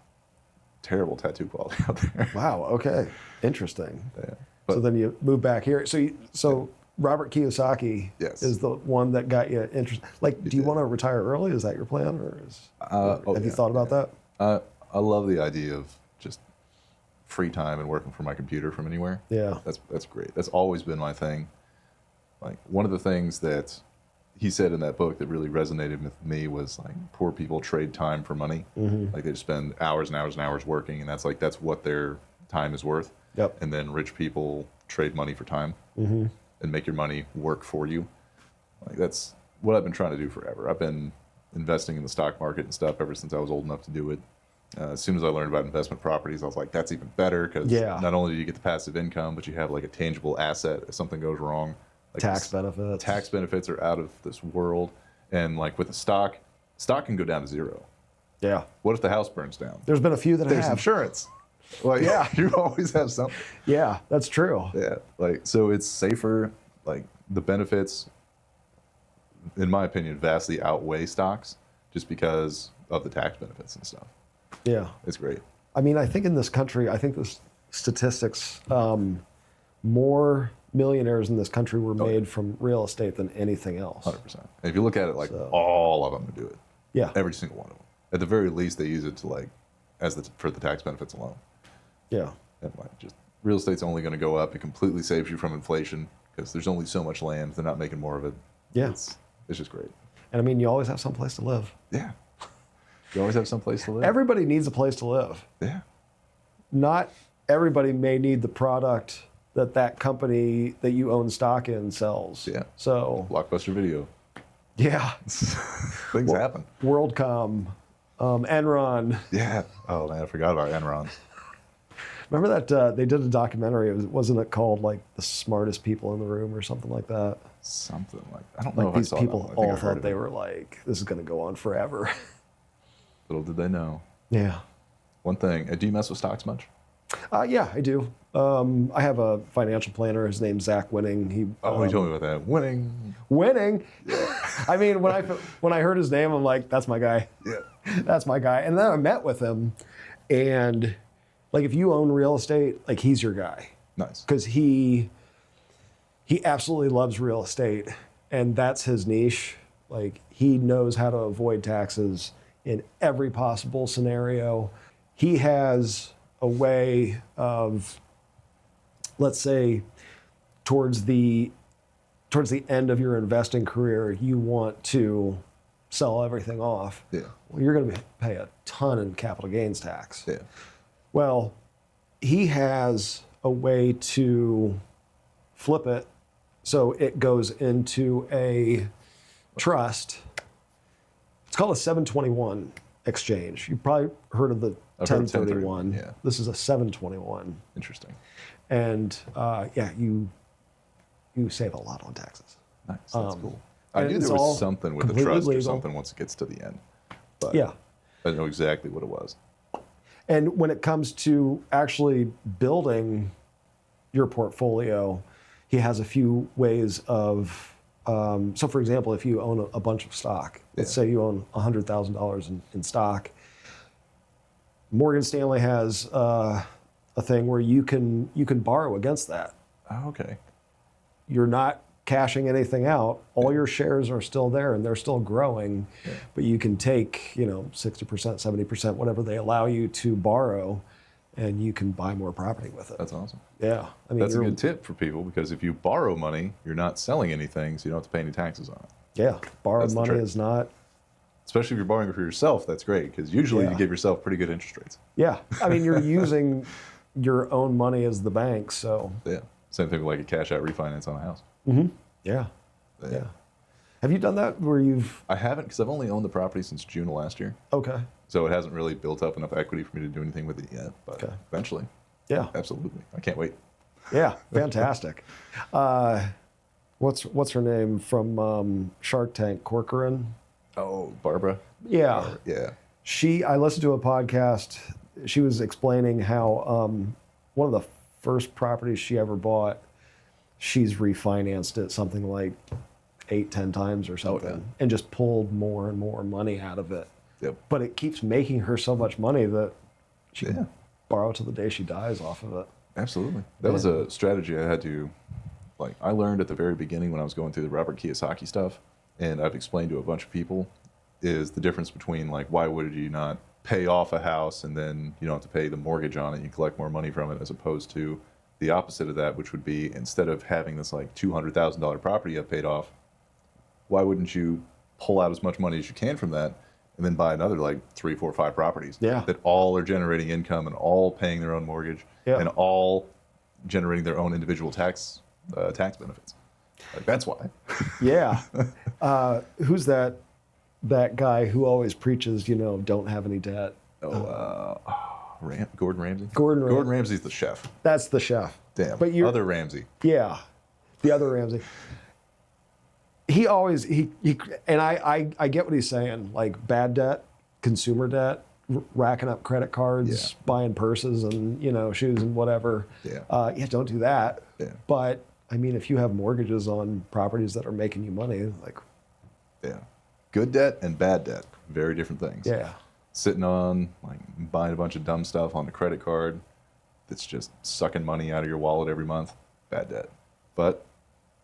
terrible tattoo quality out there. Wow. Okay. Interesting. Yeah. So then you move back here. So Robert Kiyosaki is the one that got you interested. Like, do you want to retire early? Is that your plan, or have you thought about that? I love the idea of just free time and working from my computer from anywhere. Yeah. That's great. That's always been my thing. Like, one of the things that he said in that book that really resonated with me was like, poor people trade time for money. Like, they just spend hours and hours and hours working, and that's what their time is worth. Yep. And then rich people trade money for time and make your money work for you. Like, that's what I've been trying to do forever. I've been investing in the stock market and stuff ever since I was old enough to do it. As soon as I learned about investment properties, I was like, that's even better, because not only do you get the passive income, but you have like a tangible asset if something goes wrong. Like, tax benefits. Tax benefits are out of this world. And like with the stock can go down to zero. Yeah. What if the house burns down? There's been a few that There's have. insurance. Like, you always have something. Yeah, that's true. Yeah, like, so it's safer. Like, the benefits, in my opinion, vastly outweigh stocks just because of the tax benefits and stuff. Yeah. It's great. I mean, I think in this country, the statistics, more millionaires in this country were made from real estate than anything else. 100%. And if you look at it, like, all of them do it. Yeah. Every single one of them. At the very least, they use it to, like, for the tax benefits alone. Yeah. And like, just real estate's only going to go up. It completely saves you from inflation because there's only so much land. They're not making more of it. Yeah. It's just great. And I mean, you always have some place to live. Yeah. You always have some place to live. Everybody needs a place to live. Yeah. Not everybody may need the product that company that you own stock in sells. Yeah. So Blockbuster Video. Yeah. Things happen. WorldCom, Enron. Yeah. Oh man, I forgot about Enron. Remember that they did a documentary? Wasn't it called like The Smartest People in the Room or something like that? Something like, I don't know like if these I saw people that one. all thought they were like, this is going to go on forever. Little did they know. Yeah. One thing, do you mess with stocks much? Yeah, I do. I have a financial planner. His name's Zach Winning. He told me about that. Winning. Yeah. I mean, when I heard his name, I'm like, that's my guy. Yeah. That's my guy. And then I met with him, and like, if you own real estate, like, he's your guy. Nice. Because he absolutely loves real estate, and that's his niche. Like, he knows how to avoid taxes in every possible scenario. He has a way of, let's say, towards the end of your investing career, you want to sell everything off. Yeah. Well, you're going to pay a ton in capital gains tax. Yeah. Well, he has a way to flip it so it goes into a trust. It's called a 721 exchange. You've probably heard of the 1031. Yeah. This is a 721. Interesting. And you save a lot on taxes. Nice. That's cool. I knew there was something with the trust or something once it gets to the end. But yeah. I didn't know exactly what it was. And when it comes to actually building your portfolio, he has a few ways of, so for example, if you own a bunch of stock, let's say you own $100,000 in stock, Morgan Stanley has a thing where you can borrow against that. Oh, okay. You're not cashing anything out. All your shares are still there and they're still growing, but you can take, 60%, 70%, whatever they allow you to borrow, and you can buy more property with it. That's awesome. Yeah. I mean, that's a good tip for people, because if you borrow money, you're not selling anything, so you don't have to pay any taxes on it. Yeah. Borrowed money is not. Especially if you're borrowing for yourself, that's great, because usually you give yourself pretty good interest rates. Yeah. I mean, you're using your own money as the bank, so. Yeah. Same thing with like a cash out refinance on a house. Mm-hmm. Yeah. Yeah. Have you done that where you've? I haven't, because I've only owned the property since June of last year. Okay. So it hasn't really built up enough equity for me to do anything with it yet, but eventually. Yeah. Absolutely. I can't wait. Yeah. Fantastic. What's her name from Shark Tank? Corcoran? Oh, Barbara? Yeah. Yeah. I listened to a podcast. She was explaining how one of the first property she ever bought, she's refinanced it something like 8-10 times or something, and just pulled more and more money out of it. Yep. But it keeps making her so much money that she can borrow till the day she dies off of it. Absolutely. That was a strategy I had to, like, I learned at the very beginning when I was going through the Robert Kiyosaki stuff, and I've explained to a bunch of people, is the difference between, like, why would you not pay off a house and then you don't have to pay the mortgage on it, you collect more money from it, as opposed to the opposite of that, which would be, instead of having this like $200,000 property you have paid off, why wouldn't you pull out as much money as you can from that and then buy another like 3, 4, 5 properties that all are generating income and all paying their own mortgage and all generating their own individual tax benefits? Like, that's why. Who's that guy who always preaches, don't have any debt? Gordon Ramsay? Gordon Ramsay's the chef. That's the chef. Damn. But other Ramsay. Yeah. The other Ramsay. He always, and I get what he's saying, like bad debt, consumer debt, racking up credit cards, buying purses and, shoes and whatever. Don't do that. Yeah. But I mean, if you have mortgages on properties that are making you money, like. Yeah. Good debt and bad debt, very different things. Yeah. Sitting on, like, buying a bunch of dumb stuff on the credit card that's just sucking money out of your wallet every month, bad debt. But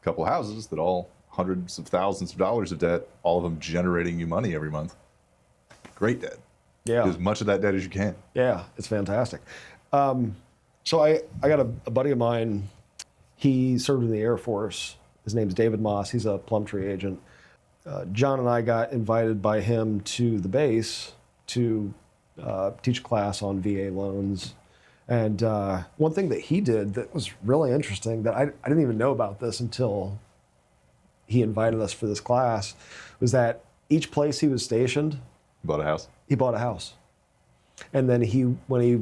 a couple houses that all hundreds of thousands of dollars of debt, all of them generating you money every month, great debt. Yeah. Do as much of that debt as you can. Yeah, it's fantastic. So I got a buddy of mine, he served in the Air Force. His name's David Moss. He's a Plum Tree agent. John and I got invited by him to the base to teach a class on VA loans. And one thing that he did that was really interesting that I didn't even know about this until he invited us for this class was that each place he was stationed, He bought a house. And then when he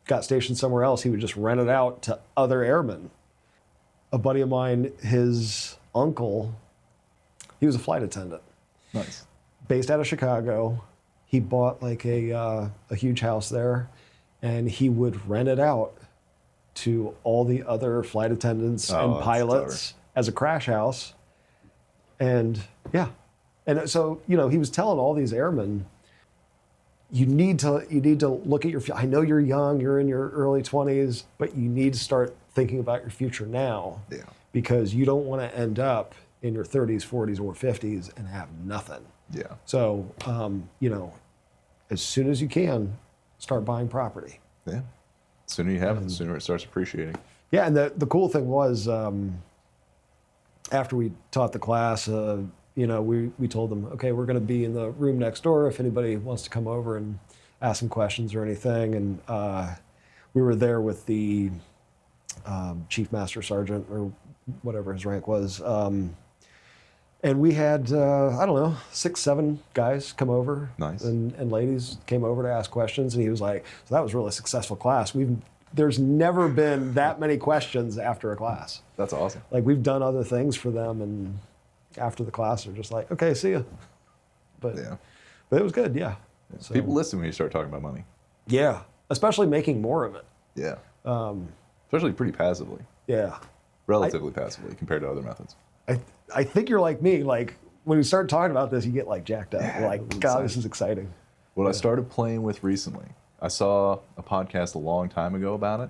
got stationed somewhere else, he would just rent it out to other airmen. A buddy of mine, his uncle, he was a flight attendant. Nice. Based out of Chicago. He bought like a huge house there, and he would rent it out to all the other flight attendants and pilots as a crash house. And and so he was telling all these airmen, you need to look at your. I know you're young, you're in your early 20s, but you need to start thinking about your future now, because you don't want to end up in your 30s, 40s, or 50s and have nothing. Yeah. So, as soon as you can, start buying property. Yeah. The sooner you have it, the sooner it starts appreciating. Yeah, and the cool thing was, after we taught the class, we told them, okay, we're going to be in the room next door if anybody wants to come over and ask some questions or anything. And we were there with the Chief Master Sergeant, or whatever his rank was. And we had, 6, 7 guys come over. Nice. And ladies came over to ask questions. And he was like, so that was a really successful class. There's never been that many questions after a class. That's awesome. Like, we've done other things for them, and after the class, they're just like, okay, see ya. But it was good, yeah. So, people listen when you start talking about money. Yeah, especially making more of it. Yeah. Especially pretty passively. Yeah. Relatively passively compared to other methods. I think you're like me. Like, when you start talking about this, you get like jacked up. You're like, God, excited. This is exciting. What I started playing with recently, I saw a podcast a long time ago about it,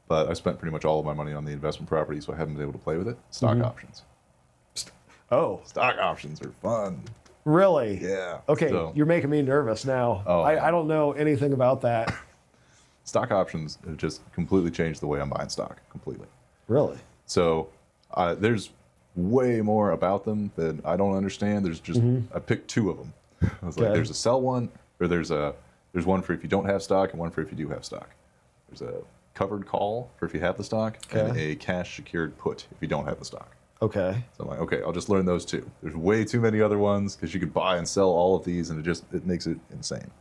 but I spent pretty much all of my money on the investment property, so I haven't been able to play with it. Stock options. Stock options are fun. Really? Yeah. Okay, so, you're making me nervous now. I don't know anything about that. Stock options have just completely changed the way I'm buying stock, completely. Really? So there's way more about them that I don't understand. There's just, I picked 2 of them. I was like, there's a sell one, or there's one for if you don't have stock and one for if you do have stock. There's a covered call for if you have the stock and a cash secured put if you don't have the stock. Okay. So I'm like, okay, I'll just learn those 2. There's way too many other ones because you could buy and sell all of these, and it makes it insane.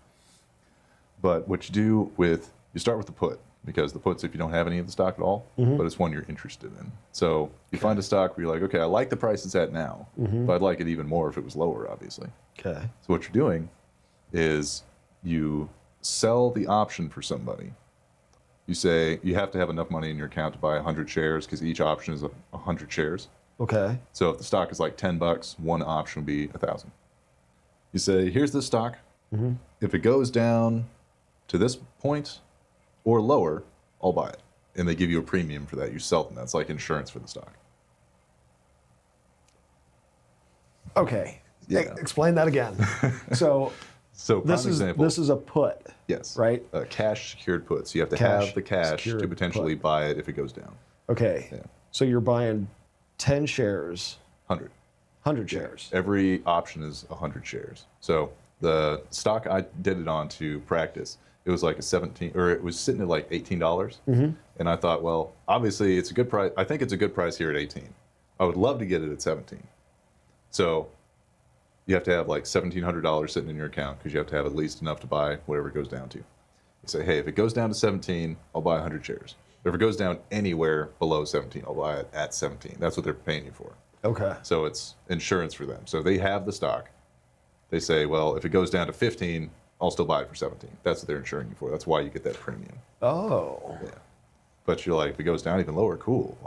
But what you do you start with the put, because the put's if you don't have any of the stock at all, but it's one you're interested in. So you find a stock where you're like, okay, I like the price it's at now, but I'd like it even more if it was lower, obviously. Okay. So what you're doing is you sell the option for somebody You say you have to have enough money in your account to buy 100 shares because each option is 100 shares. Okay. So if the stock is like $10, one option would be 1,000. You say, here's the stock. Mm-hmm. If it goes down to this point or lower, I'll buy it. And they give you a premium for that. You sell them. That's like insurance for the stock. Okay. Yeah. Explain that again. So this is a put. Yes. Right? Cash secured put. So you have to have the cash to potentially buy it if it goes down. Okay. Yeah. So you're buying 10 shares. 100. 100 shares. Every option is 100 shares. So the stock I did it on to practice, it was like it was sitting at like $18. Mm-hmm. And I thought, well, obviously it's a good price. I think it's a good price here at 18. I would love to get it at 17. So you have to have like $1,700 sitting in your account because you have to have at least enough to buy whatever it goes down to. You say, hey, if it goes down to 17, I'll buy 100 shares. If it goes down anywhere below 17, I'll buy it at 17. That's what they're paying you for. Okay. So it's insurance for them. So they have the stock. They say, well, if it goes down to 15, I'll still buy it for 17. That's what they're insuring you for. That's why you get that premium. Oh. Yeah. But you're like, if it goes down even lower, cool.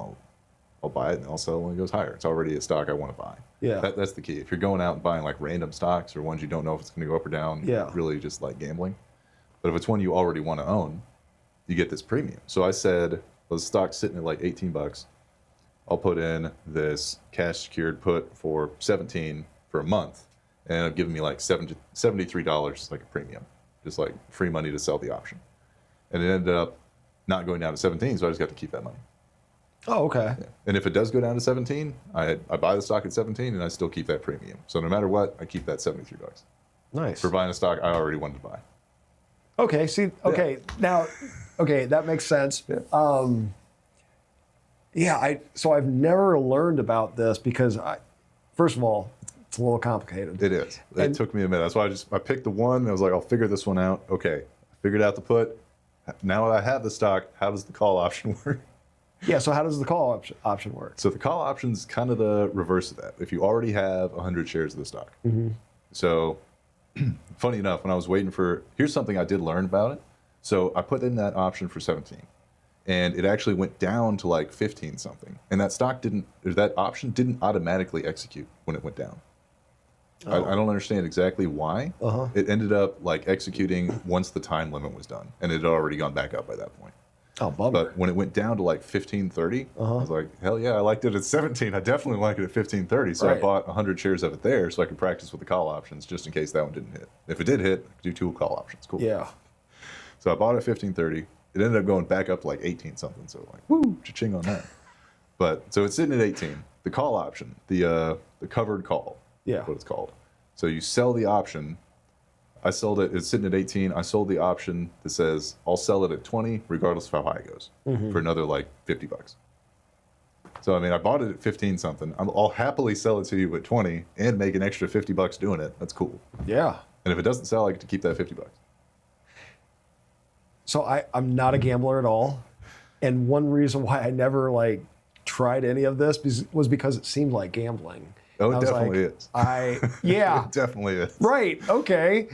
I'll buy it and I'll sell it when it goes higher. It's already a stock I want to buy. Yeah. That's the key. If you're going out and buying like random stocks or ones you don't know if it's going to go up or down, really just like gambling. But if it's one you already want to own, you get this premium. So I said, well, the stock's sitting at like $18. I'll put in this cash secured put for 17 for a month, and it'll give me like $73 like a premium, just like free money to sell the option. And it ended up not going down to 17, so I just got to keep that money. Oh, okay. Yeah. And if it does go down to 17, I buy the stock at 17 and I still keep that premium. So no matter what, I keep that $73. Nice. For buying a stock I already wanted to buy. Okay, now, that makes sense. Yeah. So I've never learned about this because first of all, it's a little complicated. It is. It took me a minute. That's why I picked the one and I was like, I'll figure this one out. Okay. I figured out the put. Now I have the stock. How does the call option work? Yeah, so how does the call option work? So the call option is kind of the reverse of that. If you already have 100 shares of the stock. Mm-hmm. So funny enough, when I was waiting here's something I did learn about it. So I put in that option for 17 and it actually went down to like 15 something. And that option didn't automatically execute when it went down. Oh. I don't understand exactly why. Uh-huh. It ended up like executing once the time limit was done and it had already gone back up by that point. Oh, bummer. But when it went down to like 15.30, I was like, hell yeah, I liked it at 17. I definitely like it at 15.30. So I bought 100 shares of it there so I could practice with the call options just in case that one didn't hit. If it did hit, I could do 2 call options. Cool. Yeah. So I bought it at 15.30. It ended up going back up to like 18 something. So like, woo, cha-ching on that. But so it's sitting at 18. The call option, the covered call, what it's called. So you sell the option. I sold it. It's sitting at 18. I sold the option that says I'll sell it at 20, regardless of how high it goes, for another like $50. So I mean, I bought it at 15 something. I'll happily sell it to you at 20 and make an extra $50 doing it. That's cool. Yeah. And if it doesn't sell, I get to keep that $50. So I'm not a gambler at all, and one reason why I never like tried any of this was because it seemed like gambling. Oh, it definitely is. It definitely is. Right. Okay.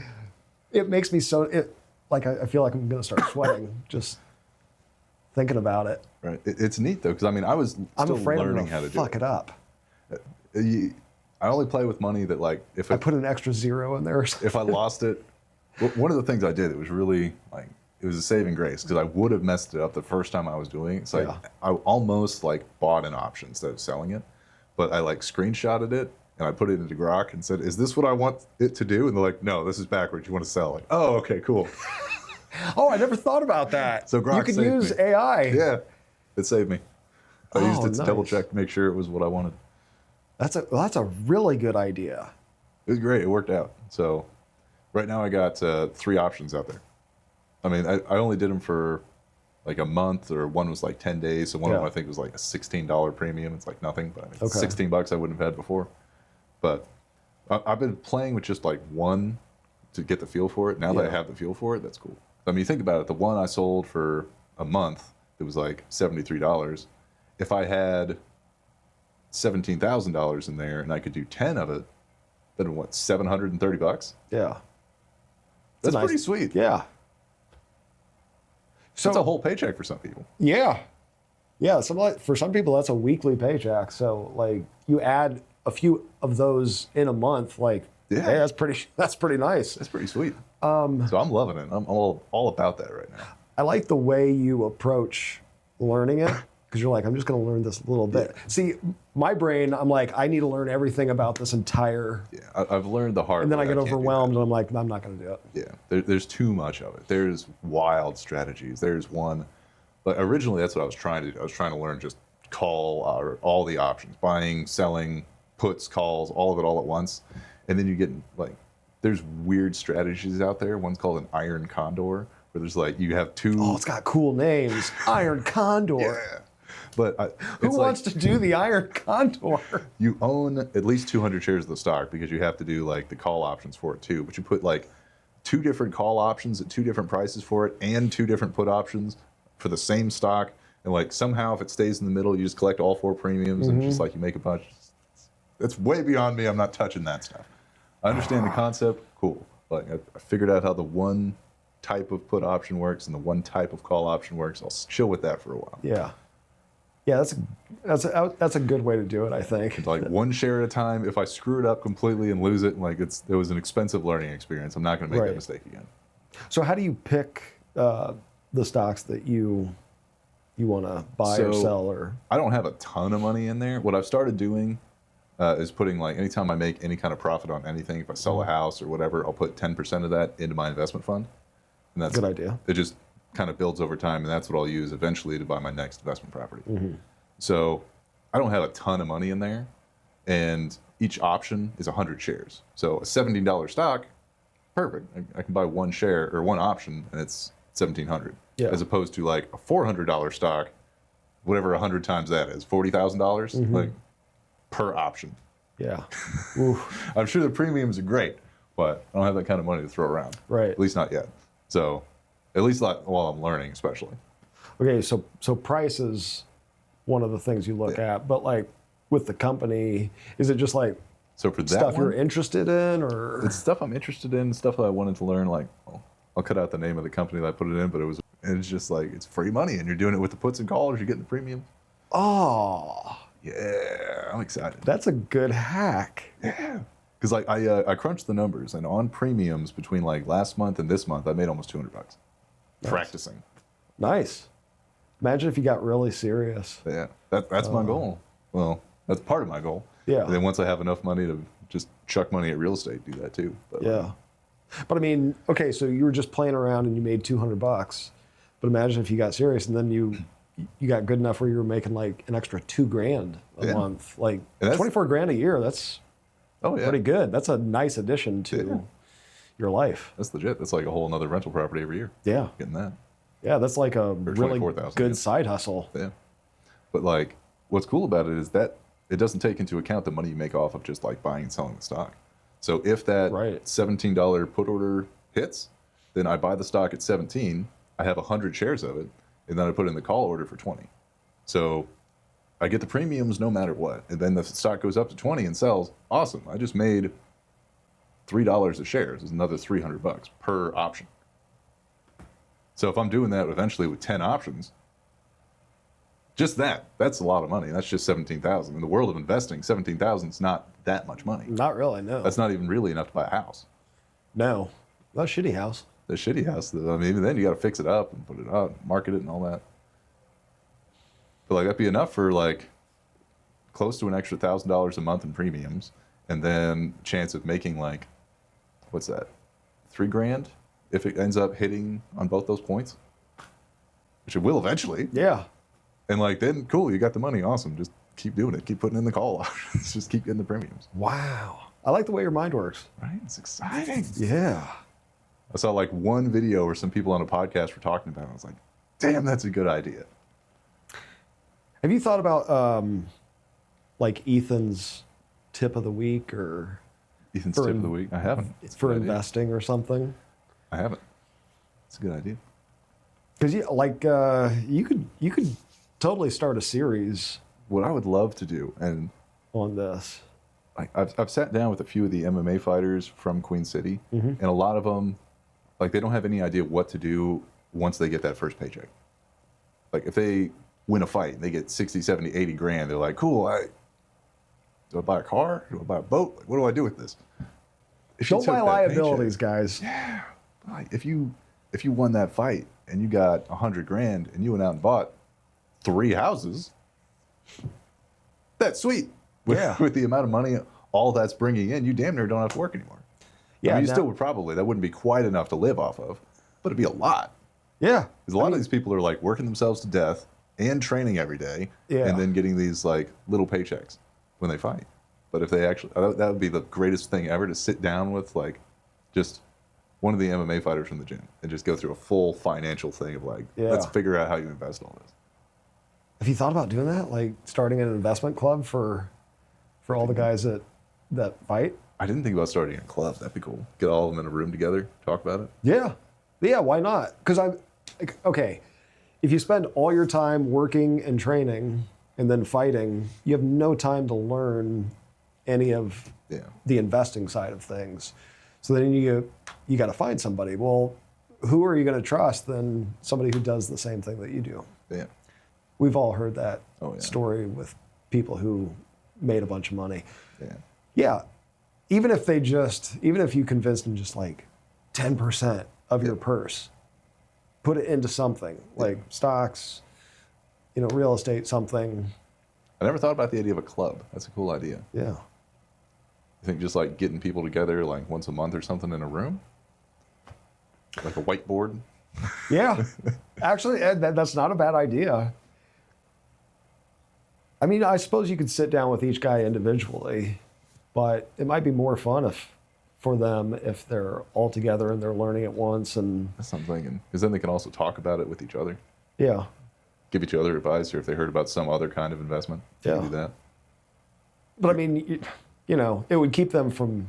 It makes me I feel like I'm going to start sweating just thinking about it. Right. It's neat though, because I mean, I'm afraid learning how to do it. Fuck it up. I only play with money that like if I put an extra 0 in there. Or something. If I lost it, one of the things I did, it was really like it was a saving grace because I would have messed it up the first time I was doing it. It's like I almost like bought an option instead of selling it. But I like screenshotted it and I put it into Grok and said, is this what I want it to do? And they're like, no, this is backwards. You want to sell. Like, oh, okay, cool. Oh, I never thought about that. So Grok you can use me. AI. Yeah, it saved me. I used it to double check to make sure it was what I wanted. That's a really good idea. It was great. It worked out. So right now I got 3 options out there. I mean, I only did them for like a month, or one was like 10 days. So one of them I think was like a $16 premium. It's like nothing, but I mean, $16 I wouldn't have had before. But I've been playing with just like one to get the feel for it. Now that I have the feel for it, that's cool. I mean, think about it. The one I sold for a month, it was like $73. If I had $17,000 in there and I could do 10 of it, then what, $730? Yeah. That's pretty sweet. Yeah. So it's a whole paycheck for some people. Yeah. Yeah. For some people, that's a weekly paycheck. So like you add a few of those in a month, like, Yeah. hey, that's pretty nice. That's pretty sweet. So I'm loving it. I'm all about that right now. I like the way you approach learning it because you're like, I'm just going to learn this a little bit. Yeah. See, my brain, I'm like, I need to learn everything about this entire. Yeah, I've learned the hard way. And then I get overwhelmed and I'm like, I'm not going to do it. Yeah, there's too much of it. There's wild strategies. There's one, but originally that's what I was trying to do. I was trying to learn just call all the options, buying, selling, puts, calls, all of it all at once. And then you get like, there's weird strategies out there. One's called an iron condor, where there's like, you have two. Oh, it's got cool names. Iron condor. Yeah. But who wants to do the iron condor? You own at least 200 shares of the stock because you have to do like the call options for it too. But you put like 2 different call options at 2 different prices for it and 2 different put options for the same stock. And like somehow if it stays in the middle, you just collect all 4 premiums and just like you make a bunch. It's way beyond me. I'm not touching that stuff. I understand the concept. Cool. Like I figured out how the one type of put option works and the one type of call option works. I'll chill with that for a while. Yeah. Yeah, that's a good way to do it, I think. It's like 1 share at a time. If I screw it up completely and lose it, like it was an expensive learning experience. I'm not going to make that mistake again. So how do you pick the stocks that you want to buy or sell? Or I don't have a ton of money in there. What I've started doing is putting like anytime I make any kind of profit on anything, if I sell a house or whatever, I'll put 10% of that into my investment fund. And that's good idea. It just kind of builds over time, and that's what I'll use eventually to buy my next investment property. So I don't have a ton of money in there, and each option is 100 shares. So a $17 stock, perfect. I can buy 1 share or 1 option, and it's $1,700. Yeah. As opposed to like a $400 stock, whatever 100 times that is, $40,000 like per option. Yeah. I'm sure the premiums are great, but I don't have that kind of money to throw around. Right. At least not yet. So at least not while I'm learning, especially. Okay, so price is one of the things you look at, but like with the company, is it just like so for that stuff you're interested in, or it's stuff I'm interested in, stuff that I wanted to learn? Like, I'll cut out the name of the company that I put it in, but it's just like it's free money, and you're doing it with the puts and calls. You're getting the premium. Oh, yeah, I'm excited. That's a good hack. Yeah. Because like I crunched the numbers, and on premiums between like last month and this month, I made almost $200 practicing. Nice. Imagine if you got really serious. Yeah, that's my goal. Well, that's part of my goal. Yeah. And then once I have enough money to just chuck money at real estate, do that too. But, yeah. But I mean, okay, so you were just playing around and you made $200, but imagine if you got serious and then you got good enough where you were making like an extra $2,000 a month, like $24,000 a year. That's pretty good. That's a nice addition to your life. That's legit. That's like a whole another rental property every year. Yeah. Getting that. Yeah, that's like a really good side hustle. Yeah. But like, what's cool about it is that it doesn't take into account the money you make off of just like buying and selling the stock. So if that $17 put order hits, then I buy the stock at 17, I have 100 shares of it, and then I put in the call order for 20. So I get the premiums no matter what. And then the stock goes up to 20 and sells. Awesome. I just made $3 a share. It's another $300 per option. So if I'm doing that eventually with 10 options, just that's a lot of money. That's just $17,000. In the world of investing, $17,000 is not that much money. Not really, no. That's not even really enough to buy a house. No. Not a shitty house. The shitty house, I mean, even then you got to fix it up and put it out, market it and all that. But like that'd be enough for like close to an extra $1,000 a month in premiums, and then chance of making like, what's that, $3,000 if it ends up hitting on both those points, which it will eventually. Yeah. And like then cool, you got the money, awesome. Just keep doing it, keep putting in the call options, just keep getting the premiums. Wow. I like the way your mind works. Right, it's exciting. Yeah. I saw like one video where some people on a podcast were talking about it. I was like, damn, that's a good idea. Have you thought about like Ethan's tip of the week or Ethan's tip of the week? I haven't. For investing or something? I haven't. It's a good idea. Because you could totally start a series. What I would love to do, and on this, I've sat down with a few of the MMA fighters from Queen City, and a lot of them, like they don't have any idea what to do once they get that first paycheck. Like if they win a fight and they get 60, 70, 80 grand, they're like, cool, do I buy a car? Do I buy a boat? Like, what do I do with this? Don't buy liabilities, guys. Yeah. Like if you won that fight and you got 100 grand and you went out and bought 3 houses, that's sweet. With the amount of money all that's bringing in, you damn near don't have to work anymore. Yeah, I mean, you still would probably, that wouldn't be quite enough to live off of, but it'd be a lot. Yeah. Because a lot of these people are like working themselves to death and training every day and then getting these like little paychecks when they fight. But if they actually, that would be the greatest thing ever, to sit down with like just one of the MMA fighters from the gym and just go through a full financial thing of like, let's figure out how you invest all this. Have you thought about doing that? Like starting an investment club for all the guys that fight? I didn't think about starting a club. That'd be cool. Get all of them in a room together, talk about it. Yeah, why not? Because I'm like, okay, if you spend all your time working and training and then fighting, you have no time to learn any of the investing side of things. So then you got to find somebody. Well, who are you going to trust than somebody who does the same thing that you do? Yeah. We've all heard that story with people who made a bunch of money. Yeah. Even if you convinced them just like 10% of your purse, put it into something like stocks, real estate, something. I never thought about the idea of a club. That's a cool idea. Yeah. You think just like getting people together like once a month or something in a room? Like a whiteboard? Yeah. Actually, that's not a bad idea. I mean, I suppose you could sit down with each guy individually, but it might be more fun for them if they're all together and they're learning at once. And that's what I'm thinking. Because then they can also talk about it with each other. Yeah. Give each other advice, or if they heard about some other kind of investment, do that. But I mean, it would keep them from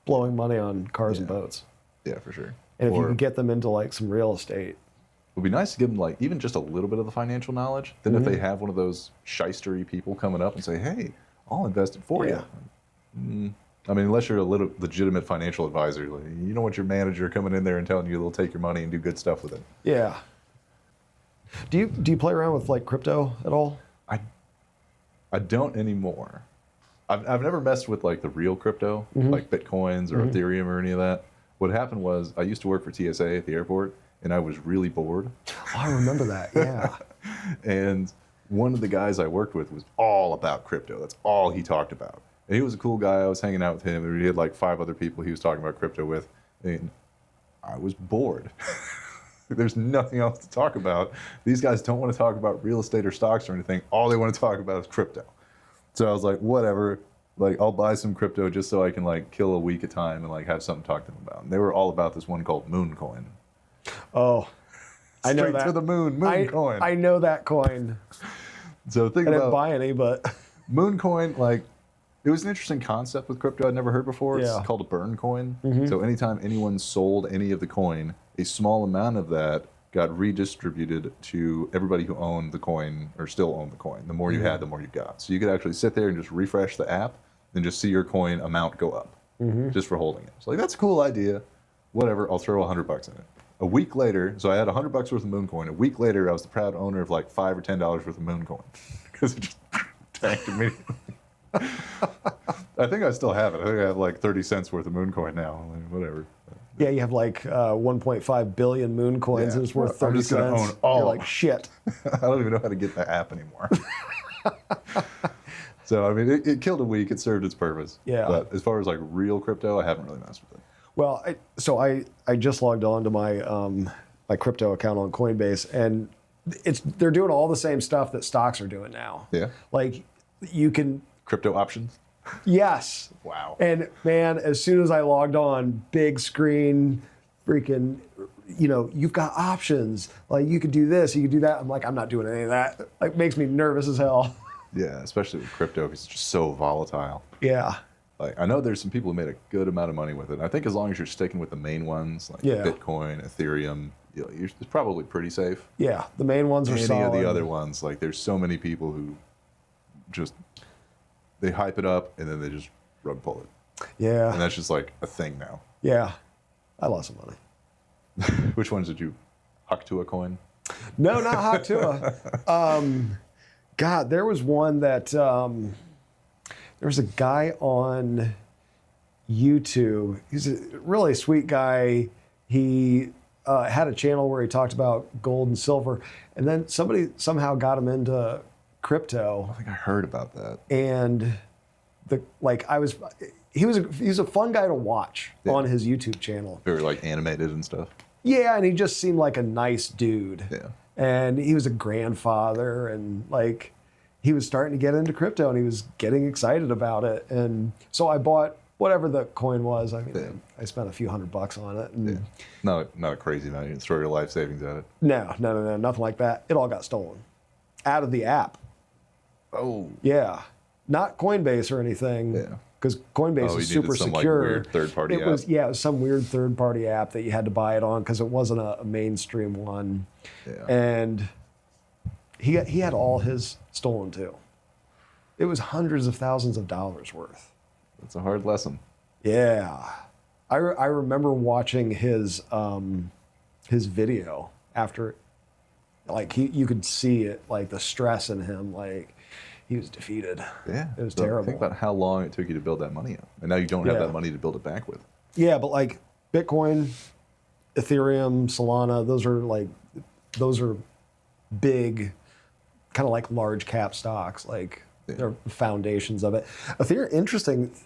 blowing money on cars and boats. Yeah, for sure. And if you could get them into like some real estate. It would be nice to give them like even just a little bit of the financial knowledge. Then if they have one of those shystery people coming up and say, hey, I'll invest it for you. I mean, unless you're a little legitimate financial advisor, like, you don't want your manager coming in there and telling you they'll take your money and do good stuff with it. Yeah. Do you play around with like crypto at all? I don't anymore. I've never messed with like the real crypto, like Bitcoins or Ethereum or any of that. What happened was I used to work for TSA at the airport, and I was really bored. Oh, I remember that. Yeah. And one of the guys I worked with was all about crypto. That's all he talked about. And he was a cool guy. I was hanging out with him. And he had like 5 other people he was talking about crypto with. And I was bored. There's nothing else to talk about. These guys don't want to talk about real estate or stocks or anything. All they want to talk about is crypto. So I was like, whatever. Like, I'll buy some crypto just so I can like kill a week at a time and like have something to talk to them about. And they were all about this one called Moon Coin. Oh, I know that. Straight to the moon, Coin. I know that coin. So think I about. didn't buy any, but Moon Coin, like, it was an interesting concept with crypto I'd never heard before. It's called a burn coin. So anytime anyone sold any of the coin, a small amount of that got redistributed to everybody who owned the coin or still owned the coin. The more you had, the more you got. So you could actually sit there and just refresh the app and just see your coin amount go up just for holding it. So like, that's a cool idea. Whatever, I'll throw $100 in it. A week later, so I had $100 worth of Moon Coin. A week later, I was the proud owner of like $5 or $10 worth of Moon Coin because it just tanked immediately. I think I still have it. I think I have like 30 cents worth of Moon Coin now. Like, whatever. Yeah, you have like 1.5 billion Moon Coins and it's worth 30 I'm just cents. Gonna own all. You're like, shit. I don't even know how to get the app anymore. So, I mean, it killed a week. It served its purpose. Yeah. But as far as like real crypto, I haven't really messed with it. Well, I just logged on to my my crypto account on Coinbase, and they're doing all the same stuff that stocks are doing now. Yeah. Like you can crypto options. Yes. Wow. And man, as soon as I logged on, big screen, freaking, you've got options. Like you could do this, you could do that. I'm like, I'm not doing any of that. Like makes me nervous as hell. Yeah, especially with crypto because it's just so volatile. Yeah. Like I know there's some people who made a good amount of money with it. And I think as long as you're sticking with the main ones like Bitcoin, Ethereum, it's probably pretty safe. Yeah, the main ones are solid. Any of the other ones, like there's so many people who just they hype it up and then they just rug pull it. Yeah. And that's just like a thing now. Yeah. I lost some money. Which ones did you Haktua coin? No, not Haktua. God, there was one that there was a guy on YouTube. He's a really sweet guy. He had a channel where he talked about gold and silver, and then somebody somehow got him into crypto. I think I heard about that. And he's a fun guy to watch on his YouTube channel. Very like animated and stuff. Yeah, and he just seemed like a nice dude. Yeah. And he was a grandfather, and like he was starting to get into crypto, and he was getting excited about it. And so I bought whatever the coin was. I mean, I spent a few $100 on it. And not a crazy amount. You can throw your life savings at it. No, nothing like that. It all got stolen out of the app. Oh. Yeah, not Coinbase or anything. Yeah. Because Coinbase is super some, secure. Like, weird third-party app. It was some weird third-party app that you had to buy it on because it wasn't a mainstream one. Yeah. And he had all his stolen too. It was hundreds of thousands of dollars worth. That's a hard lesson. Yeah, I remember watching his video after, like you could see it, like the stress in him, like. He was defeated. Yeah. It was terrible. Think about how long it took you to build that money up. And now you don't have that money to build it back with. Yeah, but like Bitcoin, Ethereum, Solana, those are big, kind of like large cap stocks. Like they're foundations of it. Ethereum,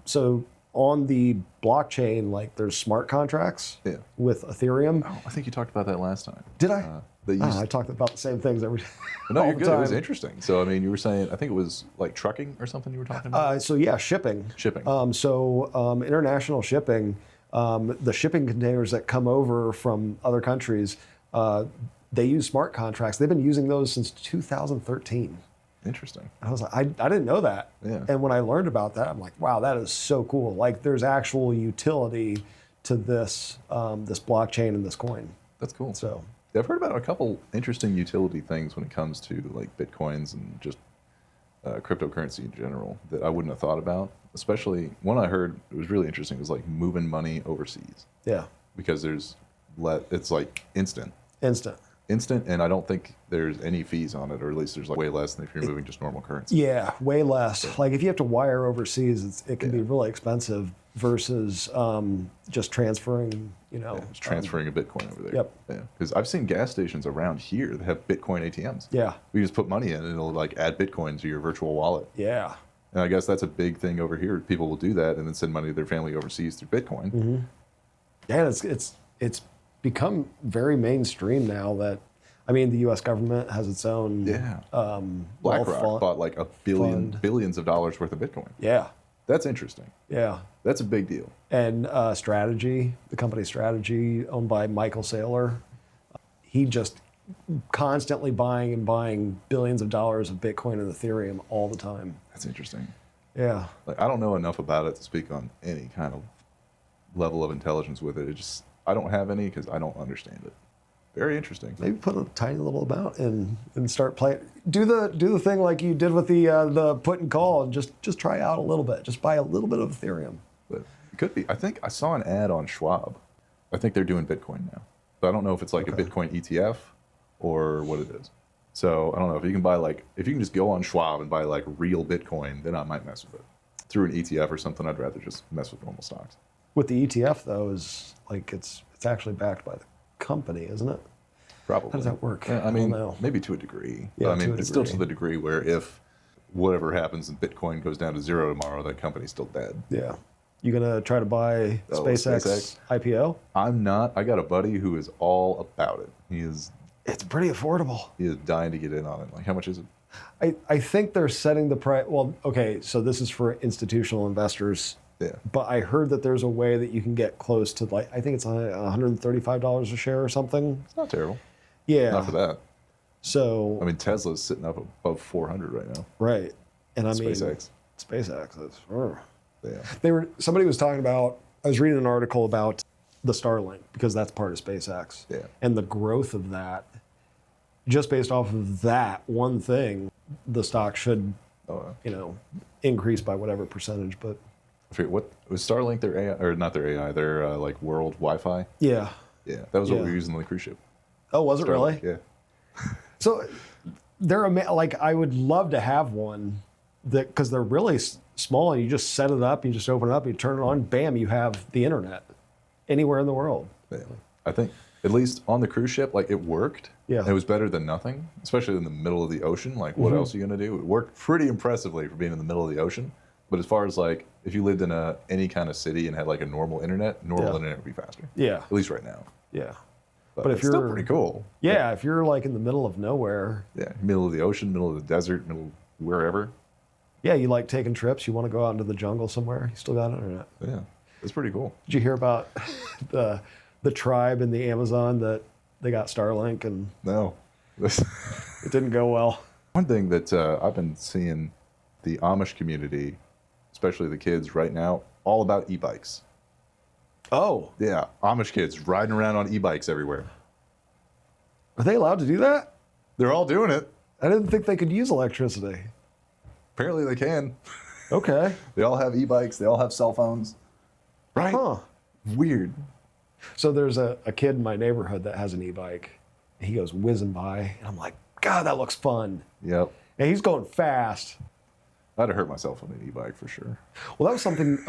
so on the blockchain, like there's smart contracts with Ethereum. Oh, I think you talked about that last time. Did I? I talked about the same things every No, you're good. It was interesting. So, I mean, you were saying, I think it was like trucking or something you were talking about? Shipping. Shipping. International shipping, the shipping containers that come over from other countries, they use smart contracts. They've been using those since 2013. Interesting. I was like, I didn't know that. Yeah. And when I learned about that, I'm like, wow, that is so cool. Like, there's actual utility to this this blockchain and this coin. That's cool. So. I've heard about a couple interesting utility things when it comes to like Bitcoins and just cryptocurrency in general that I wouldn't have thought about. Especially one I heard, it was really interesting, was like moving money overseas. Yeah. Because it's like instant. Instant, and I don't think there's any fees on it, or at least there's like way less than if you're moving just normal currency. Yeah, way less. So, like if you have to wire overseas, it can be really expensive versus just transferring, just transferring a Bitcoin over there. Yep. Yeah, because I've seen gas stations around here that have Bitcoin ATMs. Yeah. You just put money in and it'll like add Bitcoin to your virtual wallet. Yeah. And I guess that's a big thing over here. People will do that and then send money to their family overseas through Bitcoin. Mm-hmm. Yeah, it's become very mainstream now that, I mean, the U.S. government has its own. Yeah. BlackRock bought like billions of dollars worth of Bitcoin. Yeah. That's interesting. Yeah. That's a big deal. And Strategy, the company Strategy, owned by Michael Saylor, he just constantly buying billions of dollars of Bitcoin and Ethereum all the time. That's interesting. Yeah. Like, I don't know enough about it to speak on any kind of level of intelligence with it. I don't have any because I don't understand it. Very interesting. Maybe put a tiny little amount and start playing. Do the thing like you did with the put and call, and just try out a little bit. Just buy a little bit of Ethereum. But it could be. I think I saw an ad on Schwab. I think they're doing Bitcoin now, but I don't know if it's like a Bitcoin ETF or what it is. So I don't know if you can just go on Schwab and buy like real Bitcoin, then I might mess with it. Through an ETF or something, I'd rather just mess with normal stocks. With the ETF though, is like it's actually backed by the company, isn't it? Probably. How does that work? Yeah, I mean, maybe to a degree. Yeah, but, I mean, it's still to the degree where if whatever happens and Bitcoin goes down to zero tomorrow, that company's still dead. Yeah. You gonna try to buy SpaceX IPO? I'm not. I got a buddy who is all about it. It's pretty affordable. He is dying to get in on it. Like, how much is it? I think they're setting the price. Well, okay, so this is for institutional investors. Yeah. But I heard that there's a way that you can get close to, like, I think it's $135 a share or something. It's not terrible. Yeah. Not for that. So. I mean, Tesla's sitting up above 400 right now. Right. And I mean. SpaceX. Yeah. Somebody was talking about, I was reading an article about the Starlink, because that's part of SpaceX. Yeah. And the growth of that, just based off of that one thing, the stock should, increase by whatever percentage, but. I forget, what was Starlink, their AI, or not their AI, their like world Wi-Fi? Yeah. Yeah, that was what we were using on the cruise ship. Oh, was it really? Yeah. So like I would love to have one because they're really small and you just set it up, you just open it up, you turn it on, bam, you have the internet anywhere in the world. Yeah. I think at least on the cruise ship, like it worked. Yeah. It was better than nothing, especially in the middle of the ocean. Like what else are you going to do? It worked pretty impressively for being in the middle of the ocean. But as far as like if you lived in any kind of city and had like a normal internet would be faster. Yeah. At least right now. Yeah. But if it's still pretty cool. Yeah, if you're like in the middle of nowhere. Yeah, middle of the ocean, middle of the desert, middle of wherever. Yeah, you like taking trips, you want to go out into the jungle somewhere, you still got internet. Yeah, it's pretty cool. Did you hear about the tribe in the Amazon that they got Starlink and No. it didn't go well? One thing that I've been seeing the Amish community, especially the kids right now, all about e-bikes. Oh. Yeah, Amish kids riding around on e-bikes everywhere. Are they allowed to do that? They're all doing it. I didn't think they could use electricity. Apparently they can. Okay. They all have e-bikes. They all have cell phones. Right? Huh. Weird. So there's a kid in my neighborhood that has an e-bike. He goes whizzing by, and I'm like, God, that looks fun. Yep. And he's going fast. I'd have hurt myself on an e-bike for sure. Well, that was something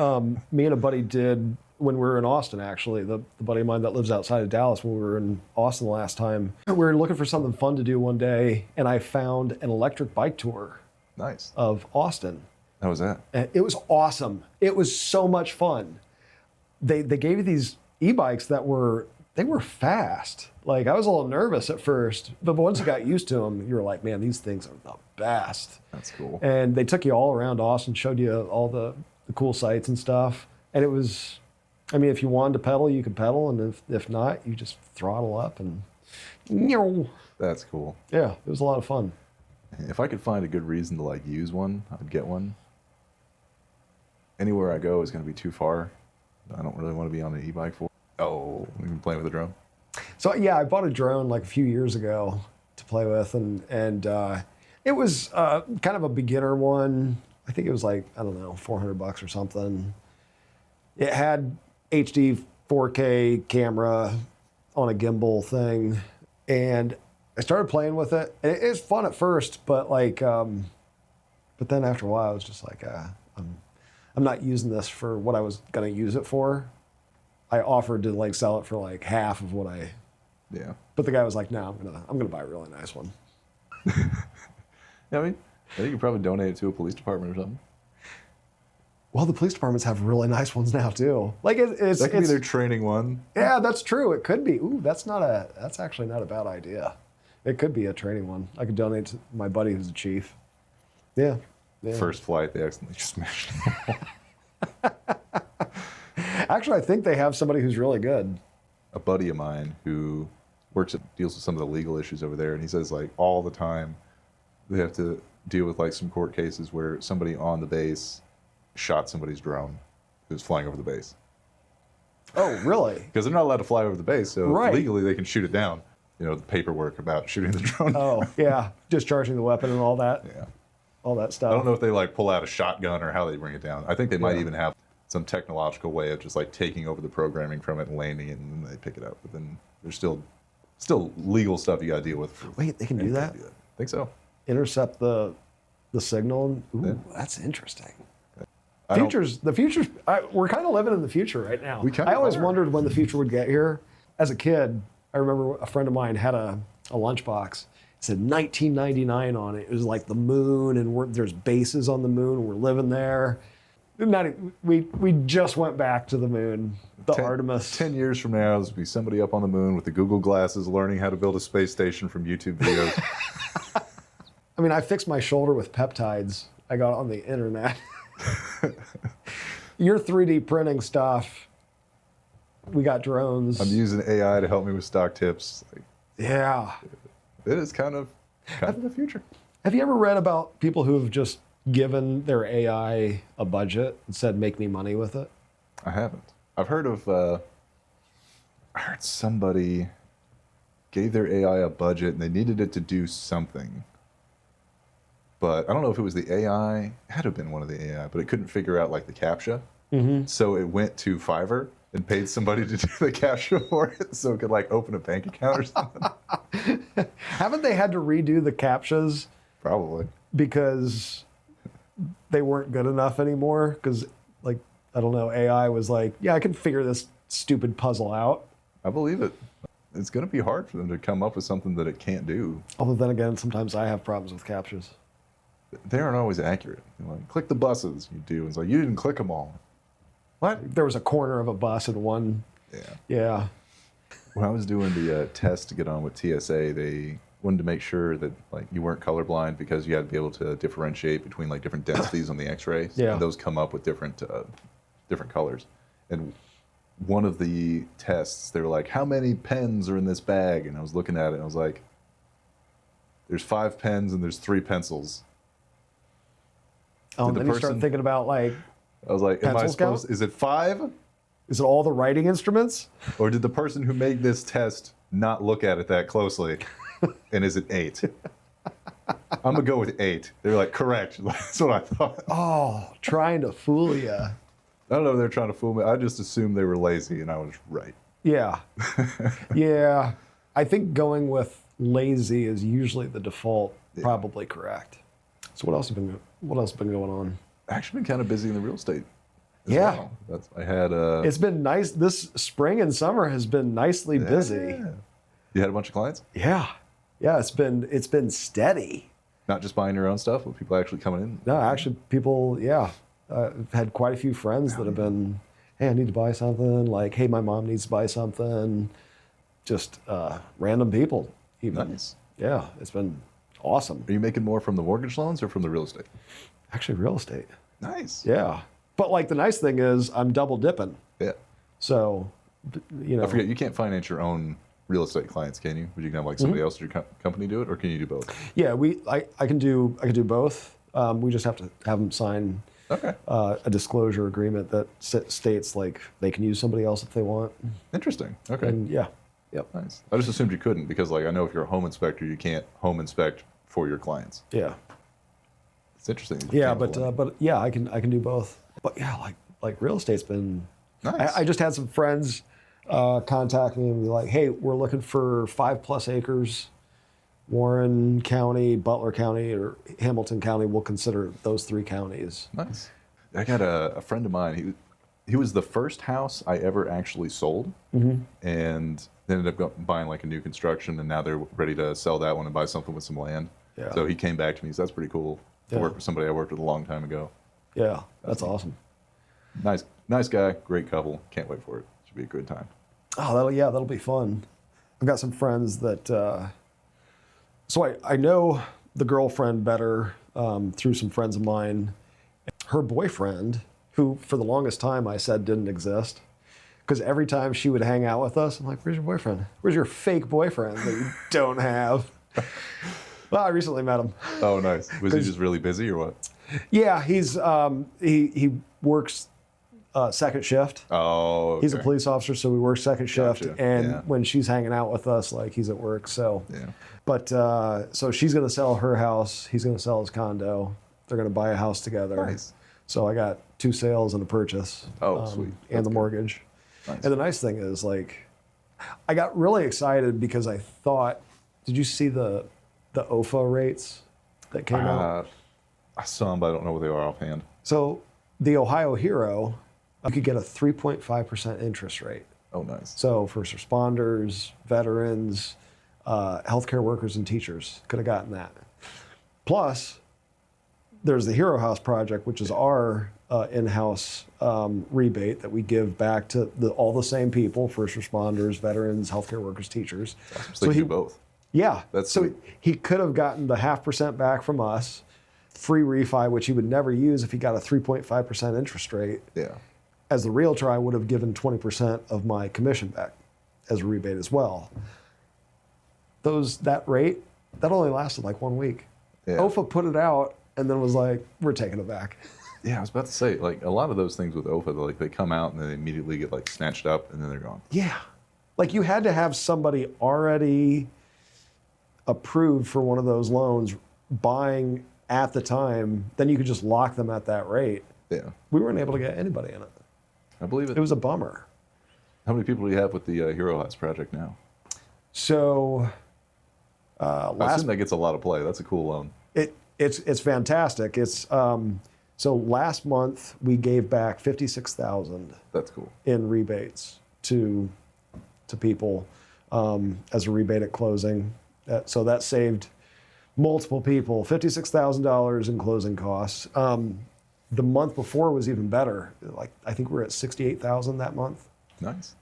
me and a buddy did when we were in Austin, actually. The buddy of mine that lives outside of Dallas, when we were in Austin the last time. We were looking for something fun to do one day, and I found an electric bike tour. Nice. Of Austin. How was that? And it was awesome. It was so much fun. They gave you these e-bikes that were fast. Like, I was a little nervous at first, but once you got used to them, you were like, man, these things are the best. That's cool. And they took you all around Austin, showed you all the cool sights and stuff. And it was, I mean, if you wanted to pedal, you could pedal. And if not, you just throttle up and, That's cool. Yeah, it was a lot of fun. If I could find a good reason to like use one, I'd get one. Anywhere I go is going to be too far. I don't really want to be on an e-bike for. Oh, we've been playing with a drone. So yeah, I bought a drone like a few years ago to play with, and it was kind of a beginner one. I think it was like, I don't know, $400 or something. It had HD 4K camera on a gimbal thing, and I started playing with it. It was fun at first, but then after a while, I was just like, I'm not using this for what I was going to use it for. I offered to like sell it for like half of what I. Yeah. But the guy was like, "No, I'm gonna buy a really nice one." Yeah, I mean, I think you could probably donate it to a police department or something. Well, the police departments have really nice ones now too. Like that could be their training one. Yeah, that's true. It could be. Ooh, that's actually not a bad idea. It could be a training one. I could donate to my buddy who's a chief. Yeah. First flight, they accidentally just smashed it. Actually, I think they have somebody who's really good. A buddy of mine who deals with some of the legal issues over there, and he says like all the time they have to deal with like some court cases where somebody on the base shot somebody's drone who was flying over the base. Oh, really? Because they're not allowed to fly over the base, so right. Legally they can shoot it down. You know, the paperwork about shooting the drone. Oh, yeah. Discharging the weapon and all that. Yeah. All that stuff. I don't know if they like pull out a shotgun or how they bring it down. I think they might even have some technological way of just like taking over the programming from it and landing it, and then they pick it up. But then there's still legal stuff you got to deal with. Wait, they can do that? I think so. Intercept the signal. Ooh, yeah. That's interesting. The future's. We're kind of living in the future right now. I always wondered when the future would get here. As a kid, I remember a friend of mine had a lunchbox. It said 1999 on it. It was like the moon, and there's bases on the moon, and we're living there. We just went back to the moon, Artemis. 10 years from now, there'll be somebody up on the moon with the Google glasses learning how to build a space station from YouTube videos. I mean, I fixed my shoulder with peptides I got on the internet. Your 3D printing stuff. We got drones. I'm using AI to help me with stock tips. Yeah. It is kind of the future. Have you ever read about people who have just given their AI a budget and said, make me money with it? I haven't. I've heard of, I heard somebody gave their AI a budget and they needed it to do something. But I don't know if it was the AI. It had to have been one of the AI, but it couldn't figure out like the CAPTCHA. Mm-hmm. So it went to Fiverr and paid somebody to do the captcha for it so it could like open a bank account or something. Haven't they had to redo the captchas? Probably. Because they weren't good enough anymore? Because, like, I don't know, AI was like, yeah, I can figure this stupid puzzle out. I believe it. It's going to be hard for them to come up with something that it can't do. Although then again, sometimes I have problems with captchas. They aren't always accurate. You're like, click the buses. You do. It's like, you didn't click them all. What? There was a corner of a bus in one. Yeah. When I was doing the test to get on with TSA, they wanted to make sure that like you weren't colorblind because you had to be able to differentiate between like different densities on the X-rays. Yeah. And those come up with different colors. And one of the tests, they were like, how many pens are in this bag? And I was looking at it and I was like, there's 5 pens and there's 3 pencils. Oh, and then you start thinking about like, I was like, am I supposed, is it 5? Is it all the writing instruments? Or did the person who made this test not look at it that closely? And is it 8? I'm going to go with 8. They were like, correct. That's what I thought. Oh, trying to fool you. I don't know if they're trying to fool me. I just assumed they were lazy and I was right. Yeah. Yeah. I think going with lazy is usually the default, probably correct. So what else has been going on? I've actually been kind of busy in the real estate. Yeah. Well. I had It's been nice. This spring and summer has been nicely busy. You had a bunch of clients? Yeah. Yeah, it's been steady. Not just buying your own stuff, but people actually coming in? No, actually people, I've had quite a few friends that have been, hey, I need to buy something. Like, hey, my mom needs to buy something. Just random people even. Nice. Yeah, it's been awesome. Are you making more from the mortgage loans or from the real estate? Actually, real estate. Nice. Yeah. But like the nice thing is I'm double dipping. Yeah. So, you know. I forget, you can't finance your own real estate clients, can you? Would you have like somebody else at your company do it, or can you do both? Yeah, I can do both. We just have to have them sign a disclosure agreement that states like they can use somebody else if they want. Interesting. Okay. And yeah. Yep. Nice. I just assumed you couldn't because like I know if you're a home inspector, you can't home inspect for your clients. Yeah. It's interesting. Yeah, but yeah, I can do both. But yeah, like real estate's been nice. I just had some friends contact me and be like, hey, we're looking for 5+ acres. Warren County, Butler County, or Hamilton County. We'll consider those 3 counties. Nice. I got a friend of mine. He was the first house I ever actually sold, and they ended up buying like a new construction, and now they're ready to sell that one and buy something with some land. Yeah. So he came back to me. So that's pretty cool. To work with somebody I worked with a long time ago. Yeah, that's awesome. Nice guy, great couple. Can't wait for it. Should be a good time. Oh, that'll be fun. I've got some friends that. So I know the girlfriend better through some friends of mine. Her boyfriend, who for the longest time I said didn't exist, because every time she would hang out with us, I'm like, "Where's your boyfriend? Where's your fake boyfriend that you don't have?" Well, I recently met him. Oh, nice. Was he just really busy or what? Yeah, he's he works second shift. Oh, okay. He's a police officer, so we work second shift. Gotcha. And when she's hanging out with us, like he's at work. So, yeah. But so she's going to sell her house. He's going to sell his condo. They're going to buy a house together. Nice. So I got 2 sales and a purchase. Oh, sweet. And the mortgage. Nice. And the nice thing is, like, I got really excited because I thought, did you see the OFA rates that came out? I saw them, but I don't know what they are offhand. So the Ohio Hero, you could get a 3.5% interest rate. Oh, nice. So first responders, veterans, healthcare workers, and teachers could have gotten that. Plus, there's the Hero House Project, which is our in-house rebate that we give back to all the same people: first responders, veterans, healthcare workers, teachers. Awesome. So he do both. Yeah. That's so sweet. He could have gotten the 0.5% back from us, free refi, which he would never use if he got a 3.5% interest rate. Yeah. As the realtor, I would have given 20% of my commission back as a rebate as well. That rate, that only lasted like 1 week. Yeah. OFA put it out and then was like, we're taking it back. Yeah, I was about to say, like, a lot of those things with OFA, like, they come out and then they immediately get, like, snatched up and then they're gone. Yeah. Like, you had to have somebody already approved for one of those loans buying at the time, then you could just lock them at that rate. Yeah. We weren't able to get anybody in it. I believe it. It was a bummer. How many people do you have with the Hero House project now? So I assume that gets a lot of play. That's a cool loan. It's fantastic. It's so last month we gave back $56,000. That's cool. In rebates to people as a rebate at closing. So that saved multiple people $56,000 in closing costs. The month before was even better. Like I think we're at $68,000 that month. Nice.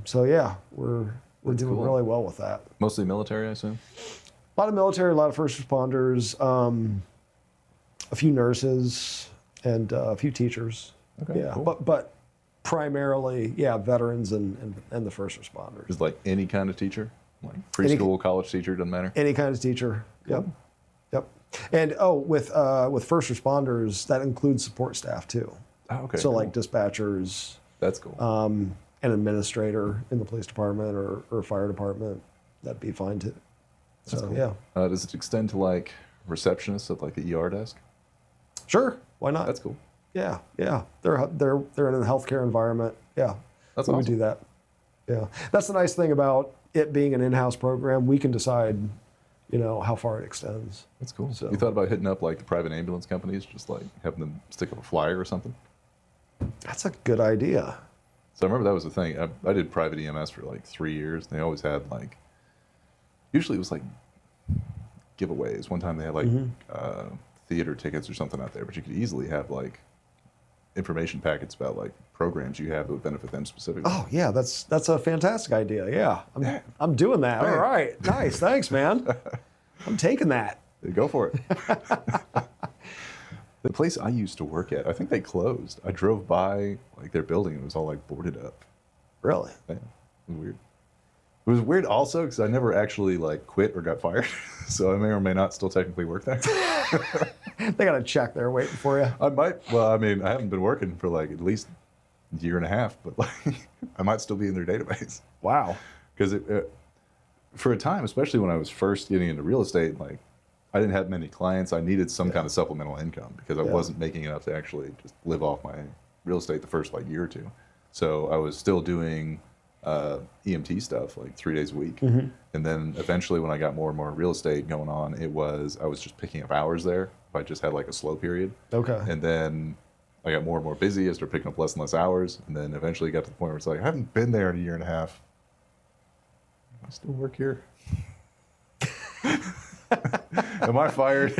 So yeah, we're doing cool. really well with that. Mostly military, I assume? A lot of military, a lot of first responders, a few nurses, and a few teachers. Okay, yeah, cool. but primarily, yeah, veterans and the first responders. Just like any kind of teacher? Like preschool, college teacher, doesn't matter? Any kind of teacher. Cool. Yep. And with first responders, that includes support staff too. Oh, okay. So cool. like dispatchers. That's cool. An administrator in the police department or fire department, that'd be fine too. That's so cool. yeah. Does it extend to like receptionists at like the ER desk? Sure. Why not? That's cool. Yeah. They're in a healthcare environment. Yeah. That's we awesome. would do that. Yeah. That's the nice thing about it being an in-house program. We can decide, how far it extends. That's cool. So You thought about hitting up like the private ambulance companies, just like having them stick up a flyer or something? that's a good idea. So I remember that was the thing. I did private EMS for like 3 years. And they always had like, usually it was like giveaways. One time they had like theater tickets or something out there, but you could easily have like information packets about like programs you have that would benefit them specifically. Oh yeah, that's a fantastic idea. Yeah, I'm doing that. Man. All right, nice, thanks, man. I'm taking that. Go for it. The place I used to work at, I think they closed. I drove by like their building and it was all like boarded up. Really? Yeah, it was weird. It was weird also because I never actually like quit or got fired, so I may or may not still technically work there. They got a check there waiting for you. I might. Well, I mean, I haven't been working for like at least a year and a half, but like I might still be in their database. Wow. Because for a time, especially when I was first getting into real estate, like I didn't have many clients. I needed some kind of supplemental income because I wasn't making enough to actually just live off my real estate the first like year or two. So I was still doing EMT stuff like 3 days a week. And then eventually when I got more and more real estate going on, I was just picking up hours there. If I just had like a slow period. Okay. And then I got more and more busy. I started picking up less and less hours. And then eventually got to the point where it's like, I haven't been there in a year and a half. I still work here. Am I fired?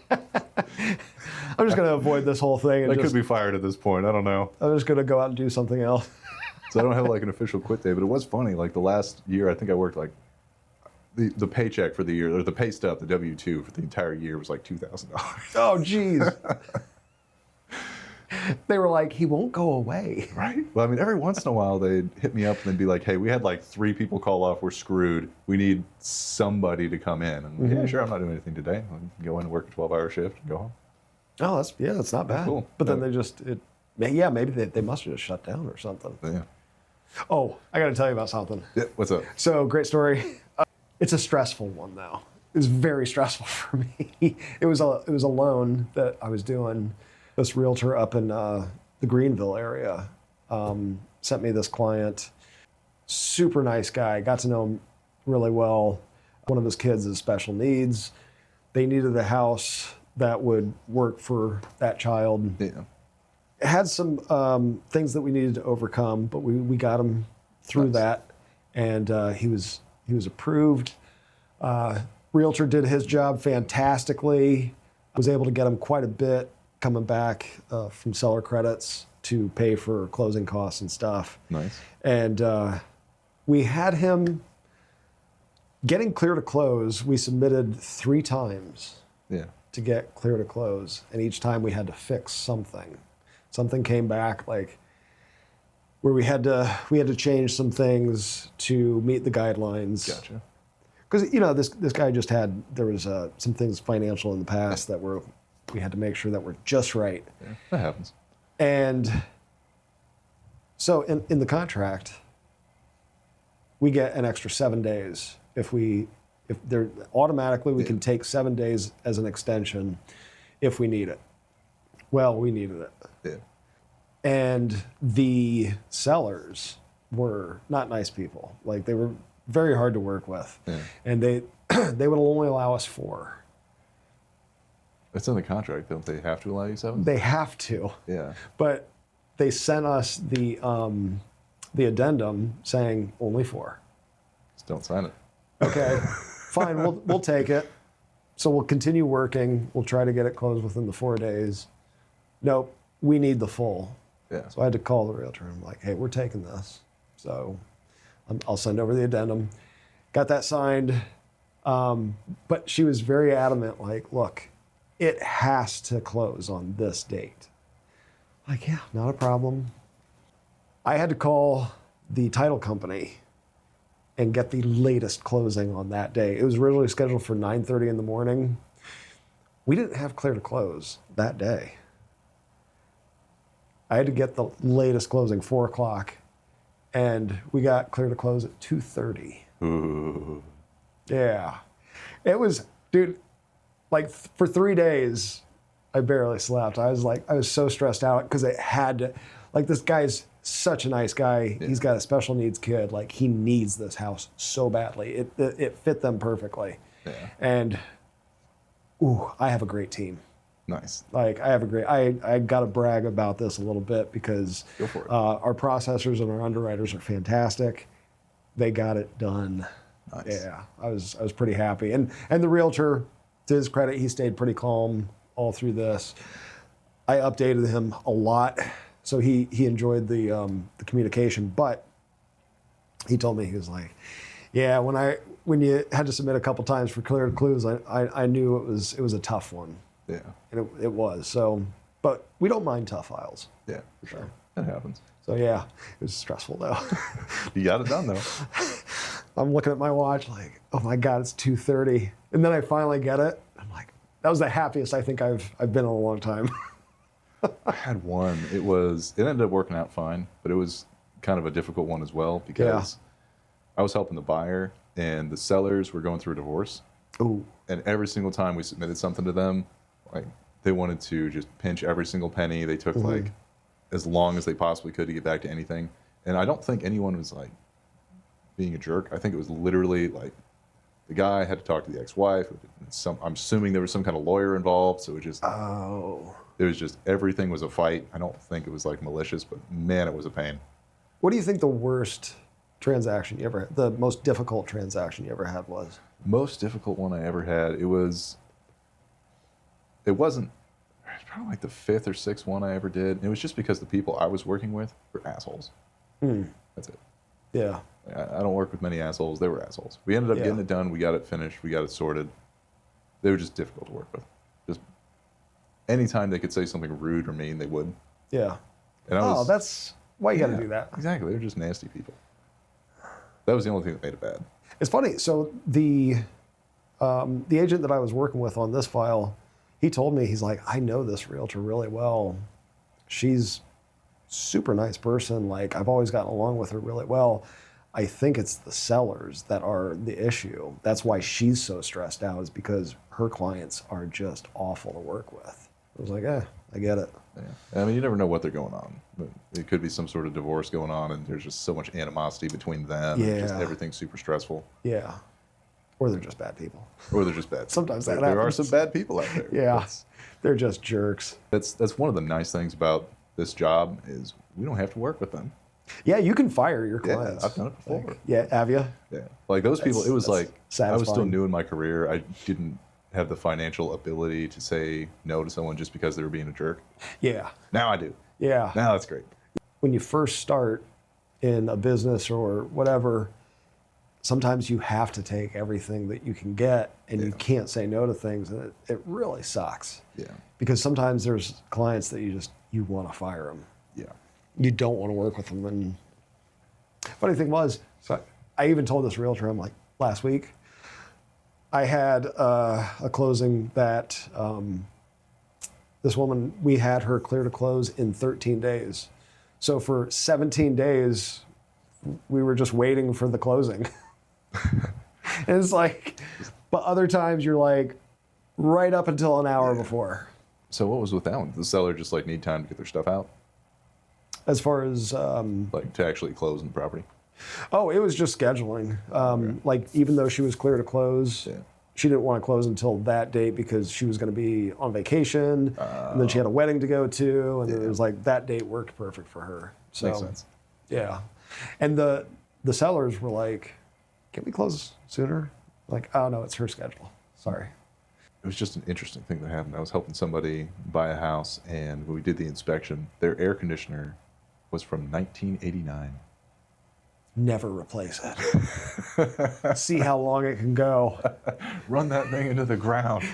I'm just going to avoid this whole thing. I could be fired at this point. I don't know. I'm just going to go out and do something else. So I don't have like an official quit day, but it was funny. Like the last year, I think I worked like the paycheck for the year, or the pay stub, the W-2 for the entire year was like $2,000. Oh, geez. They were like, he won't go away. Right? Well, I mean, every once in a while they'd hit me up and they'd be like, hey, we had like 3 people call off. We're screwed. We need somebody to come in. And yeah, sure, I'm not doing anything today. I'll go in and work a 12-hour shift and go home. Oh, that's not bad. Cool. But then maybe they must have just shut down or something. Yeah. Oh, I got to tell you about something. Yeah, what's up? So, great story. It's a stressful one, though. It was very stressful for me. It was a loan that I was doing. This realtor up in the Greenville area sent me this client. Super nice guy. Got to know him really well. One of his kids has special needs. They needed a house that would work for that child. Yeah. It had some things that we needed to overcome, but we got him through that, and he was approved. Realtor did his job fantastically. Was able to get him quite a bit coming back from seller credits to pay for closing costs and stuff. Nice. And we had him getting clear to close. We submitted 3 times to get clear to close, and each time we had to fix something. Something came back like where we had to change some things to meet the guidelines. Gotcha. Because this guy there was some things financial in the past that we had to make sure that were just right. Yeah, that happens. And so in the contract, we get an extra 7 days if they're automatically we can take 7 days as an extension if we need it. Well, we needed it. Yeah. And the sellers were not nice people. Like, they were very hard to work with. Yeah. And they would only allow us 4. It's in the contract, don't they have to allow you 7? They have to. Yeah. But they sent us the addendum saying only 4. Just don't sign it. Okay, fine, we'll take it. So we'll continue working. We'll try to get it closed within the 4 days. Nope, we need the full. Yeah. So I had to call the realtor. I'm like, hey, we're taking this. So I'll send over the addendum. Got that signed. But she was very adamant, like, look, it has to close on this date. Like, yeah, not a problem. I had to call the title company and get the latest closing on that day. It was originally scheduled for 9:30 in the morning. We didn't have clear to close that day. I had to get the latest closing, 4 o'clock, and we got clear to close at 2:30. Ooh. Yeah. It was, dude, like for 3 days, I barely slept. I was so stressed out because it had to, like, this guy's such a nice guy. Yeah. He's got a special needs kid. Like, he needs this house so badly. It fit them perfectly. Yeah. And, I have a great team. Nice. Like, I got to brag about this a little bit because Go for it. Our processors and our underwriters are fantastic. They got it done. Nice. Yeah, I was pretty happy. And the realtor, to his credit, he stayed pretty calm all through this. I updated him a lot, so he enjoyed the communication. But he told me, he was like, yeah, when you had to submit a couple times for clear clues, I knew it was a tough one. Yeah. And it was. So, but we don't mind tough files. Yeah, for sure. That happens. So yeah, it was stressful though. You got it done though. I'm looking at my watch like, oh my God, it's 2:30. And then I finally get it. I'm like, that was the happiest I think I've been in a long time. I had one. It ended up working out fine, but it was kind of a difficult one as well because I was helping the buyer and the sellers were going through a divorce. Ooh. And every single time we submitted something to them, like, they wanted to just pinch every single penny. They took like as long as they possibly could to get back to anything. And I don't think anyone was like being a jerk. I think it was literally like the guy had to talk to the ex-wife. I'm assuming there was some kind of lawyer involved. So it was just everything was a fight. I don't think it was like malicious, but man, it was a pain. What do you think the worst transaction you ever had, the most difficult transaction you ever had was? Most difficult one I ever had, it wasn't, it's probably like the 5th or 6th one I ever did. It was just because the people I was working with were assholes. That's it. Yeah. I don't work with many assholes. They were assholes. We ended up getting it done. We got it finished. We got it sorted. They were just difficult to work with. Just anytime they could say something rude or mean, they would. Yeah. And that's why you got to do that. Exactly. They're just nasty people. That was the only thing that made it bad. It's funny. So the agent that I was working with on this file, he told me, he's like, I know this realtor really well. She's super nice person. Like, I've always gotten along with her really well. I think it's the sellers that are the issue. That's why she's so stressed out, is because her clients are just awful to work with. I was like, I get it. Yeah. I mean, you never know what they're going on. But it could be some sort of divorce going on, and there's just so much animosity between them. Yeah. And just everything's super stressful. Yeah. Or they're just bad people. Or they're just bad. Sometimes that there are happens. some bad people out there. Yeah. They're just jerks. That's one of the nice things about this job is we don't have to work with them. Yeah, you can fire your clients. Yeah, I've done it before. Like, yeah, have you? Yeah. Like those people, it was like, satisfying. I was still new in my career. I didn't have the financial ability to say no to someone just because they were being a jerk. Yeah. Now I do. Yeah. Now that's great. When you first start in a business or whatever, sometimes you have to take everything that you can get, and you can't say no to things, and it really sucks. Yeah. Because sometimes there's clients that you want to fire them. Yeah. You don't want to work with them. And funny thing was, so I even told this realtor, I'm like, last week, I had a closing that this woman, we had her clear to close in 13 days. So for 17 days, we were just waiting for the closing. And it's like, but other times you're like right up until an hour before. So what was with that one? Did the seller just like need time to get their stuff out? As far as like to actually close on the property? Oh, it was just scheduling. Okay. Like even though she was clear to close, Yeah. she didn't want to close until that date because she was going to be on vacation, and then she had a wedding to go to, and it was like that date worked perfect for her. So, Makes sense. yeah. And the sellers were like, "Can we close sooner?" Like, "Oh no, it's her schedule. Sorry." It was just an interesting thing that happened. I was helping somebody buy a house, and when we did the inspection, their air conditioner was from 1989. Never replace it. See how long it can go. Run that thing into the ground.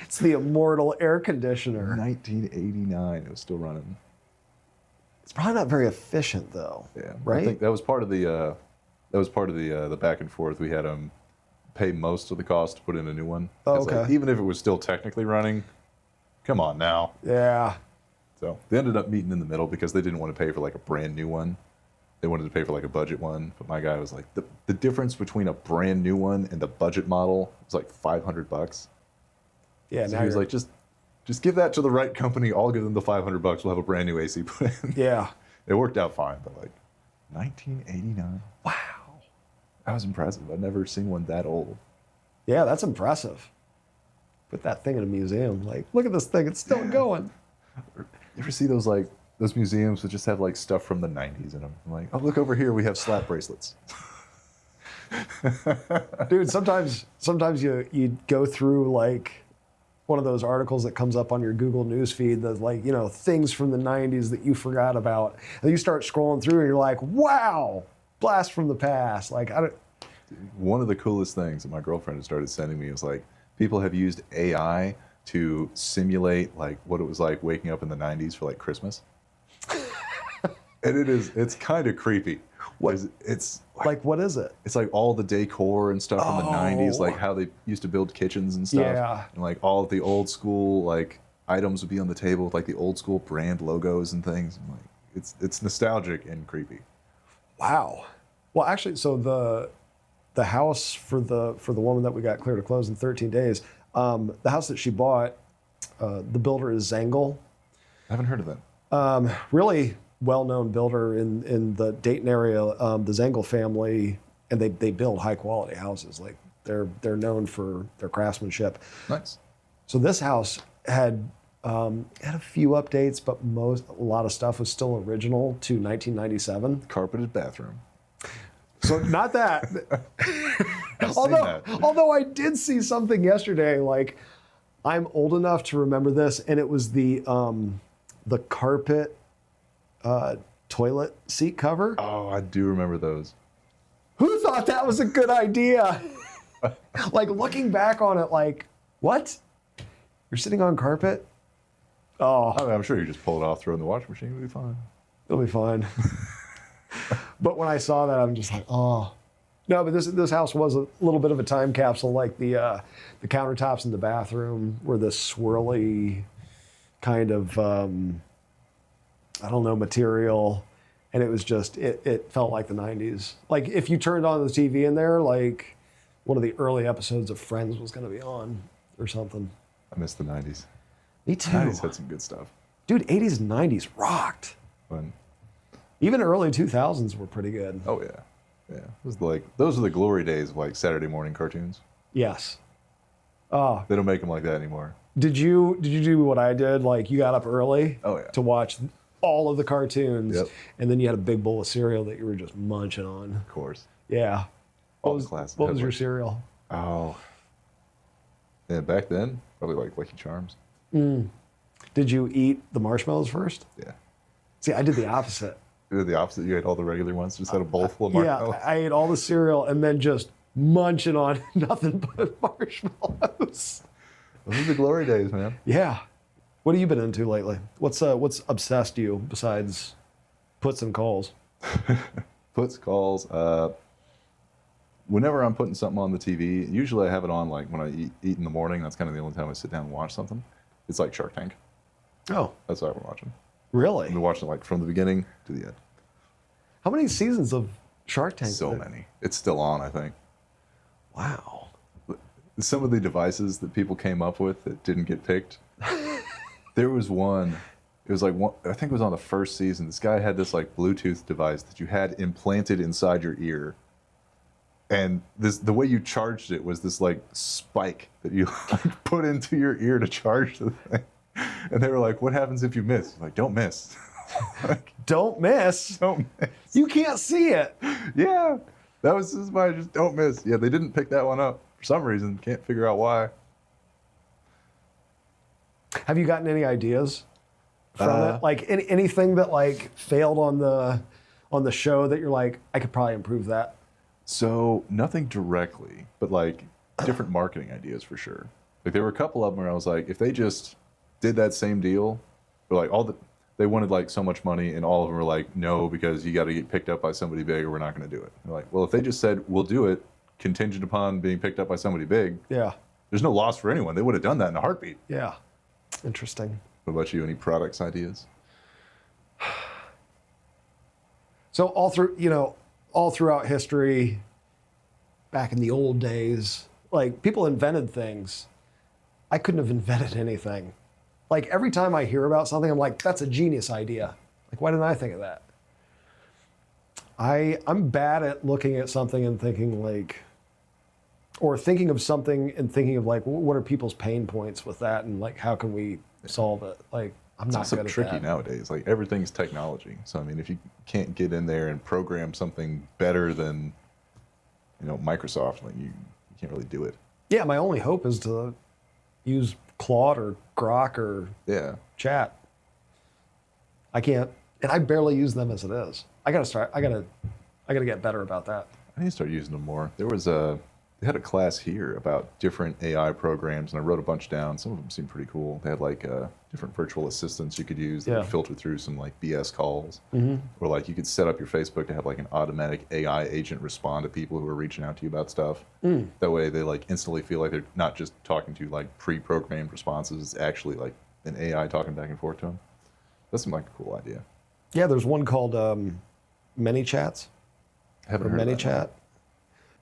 It's the immortal air conditioner. 1989. It was still running. It's probably not very efficient though. Yeah, right. I think that was part of the back and forth. We had them pay most of the cost to put in a new one. Oh, okay. Like, even if it was still technically running, come on now. Yeah. So they ended up meeting in the middle because they didn't want to pay for like a brand new one. They wanted to pay for like a budget one, but my guy was like, the difference between a brand new one and the budget model was like $500. Yeah. So now he was like, just give that to the right company. I'll give them the $500. We'll have a brand new AC put in. Yeah. It worked out fine, but like 1989. Wow. That was impressive. I've never seen one that old. Yeah, that's impressive. Put that thing in a museum. Like, look at this thing. It's still going. You ever see those museums that just have like stuff from the 90s in them? I'm like, oh, look over here. We have slap bracelets. Dude, sometimes you go through like one of those articles that comes up on your Google News feed that's like, things from the 90s that you forgot about. And you start scrolling through and you're like, wow, blast from the past. Like, One of the coolest things that my girlfriend had started sending me was like, people have used AI to simulate like what it was like waking up in the 90s for like Christmas. And it's kind of creepy. It's like, what is it? It's like all the decor and stuff from the 90s, like how they used to build kitchens and stuff. Yeah. And like all of the old school like items would be on the table with like the old school brand logos and things. And like it's nostalgic and creepy. Wow. Well, actually, so the house for the woman that we got clear to close in 13 days, the house that she bought, the builder is Zengel. I haven't heard of that. Really well-known builder in the Dayton area, the Zengel family, and they build high-quality houses. Like they're known for their craftsmanship. Nice. So this house had a few updates, but a lot of stuff was still original to 1997. Carpeted bathroom. So not that. Although although I did see something yesterday, like I'm old enough to remember this, and it was the carpet toilet seat cover. Oh, I do remember those. Who thought that was a good idea? Like looking back on it, like, what? You're sitting on carpet? Oh, I mean, I'm sure you just pull it off, throw it in the washing machine, it'll be fine. it'll be fine. But when I saw that, I'm just like, oh. No, but this house was a little bit of a time capsule. Like the countertops in the bathroom were this swirly kind of, I don't know, material. And it was just, it felt like the 90s. Like if you turned on the TV in there, like one of the early episodes of Friends was going to be on or something. I miss the 90s. Me too. The 90s had some good stuff. Dude, 80s and 90s rocked. Fun. Even early 2000s were pretty good. Oh yeah, yeah. It was like those are the glory days of like Saturday morning cartoons. Yes. Oh, They don't make them like that anymore. did you do what I did? Like you got up early Oh, yeah. to watch all of the cartoons, Yep. and then you had a big bowl of cereal that you were just munching on. Of course. Yeah. All What the classics. What Had, was your like- cereal? Oh. Yeah, back then, probably like Lucky Charms. Did you eat the marshmallows first? Yeah. See, I did the opposite. You did the opposite. You ate all the regular ones. Just had a bowl full of Yeah, marshmallows. I ate all the cereal and then just munching on nothing but marshmallows. Those are the glory days, man. Yeah. What have you been into lately? What's obsessed you besides puts and calls? Puts, calls. Whenever I'm putting something on the TV, usually I have it on like when I eat in the morning. That's kind of the only time I sit down and watch something. It's like Shark Tank. Oh, That's what we're watching. really? I've been watching it like from the beginning to the end. How many seasons of Shark Tank? So many. It's still on, I think. Wow. Some of the devices that people came up with that didn't get picked. There was one. it was like I think it was on the first season. This guy had this like Bluetooth device that you had implanted inside your ear, and the way you charged it was this like spike that you like, put into your ear to charge the thing. And they were like, "What happens if you miss?" Like, don't miss. Like, don't miss. Don't miss. You can't see it. Yeah, this is why I just don't miss. Yeah, they didn't pick that one up for some reason. Can't figure out why. Have you gotten any ideas from it? Like anything that like failed on the show that you're like, I could probably improve that? So nothing directly, but like different marketing ideas for sure. Like there were a couple of them where I was like, if they just did that same deal, but like they wanted like so much money, and all of them were like, no, because you got to get picked up by somebody big, or we're not going to do it. They're like, well, if they just said we'll do it contingent upon being picked up by somebody big, yeah, there's no loss for anyone. They would have done that in a heartbeat. Yeah, interesting. What about you? Any products ideas? So all throughout history, back in the old days, like people invented things. I couldn't have invented anything. Like every time I hear about something, I'm like, that's a genius idea. Like, why didn't I think of that? I'm bad at looking at something and thinking like, or thinking of something and thinking of like, what are people's pain points with that, and like, how can we solve it? Like, I'm not good at that. It's so tricky nowadays. Like everything's technology. So I mean, if you can't get in there and program something better than, Microsoft, like you can't really do it. Yeah, my only hope is to use Claude or Grok or Chat. I can't, and I barely use them as it is. I gotta get better about that. I need to start using them more. They had a class here about different AI programs, and I wrote a bunch down. Some of them seemed pretty cool. They had like different virtual assistants you could use that would filter through some like BS calls, or like you could set up your Facebook to have like an automatic AI agent respond to people who are reaching out to you about stuff. That way they like instantly feel like they're not just talking to like pre-programmed responses. It's actually like an AI talking back and forth to them. That seemed like a cool idea. Yeah, there's one called ManyChats. Haven't heard of that ManyChat.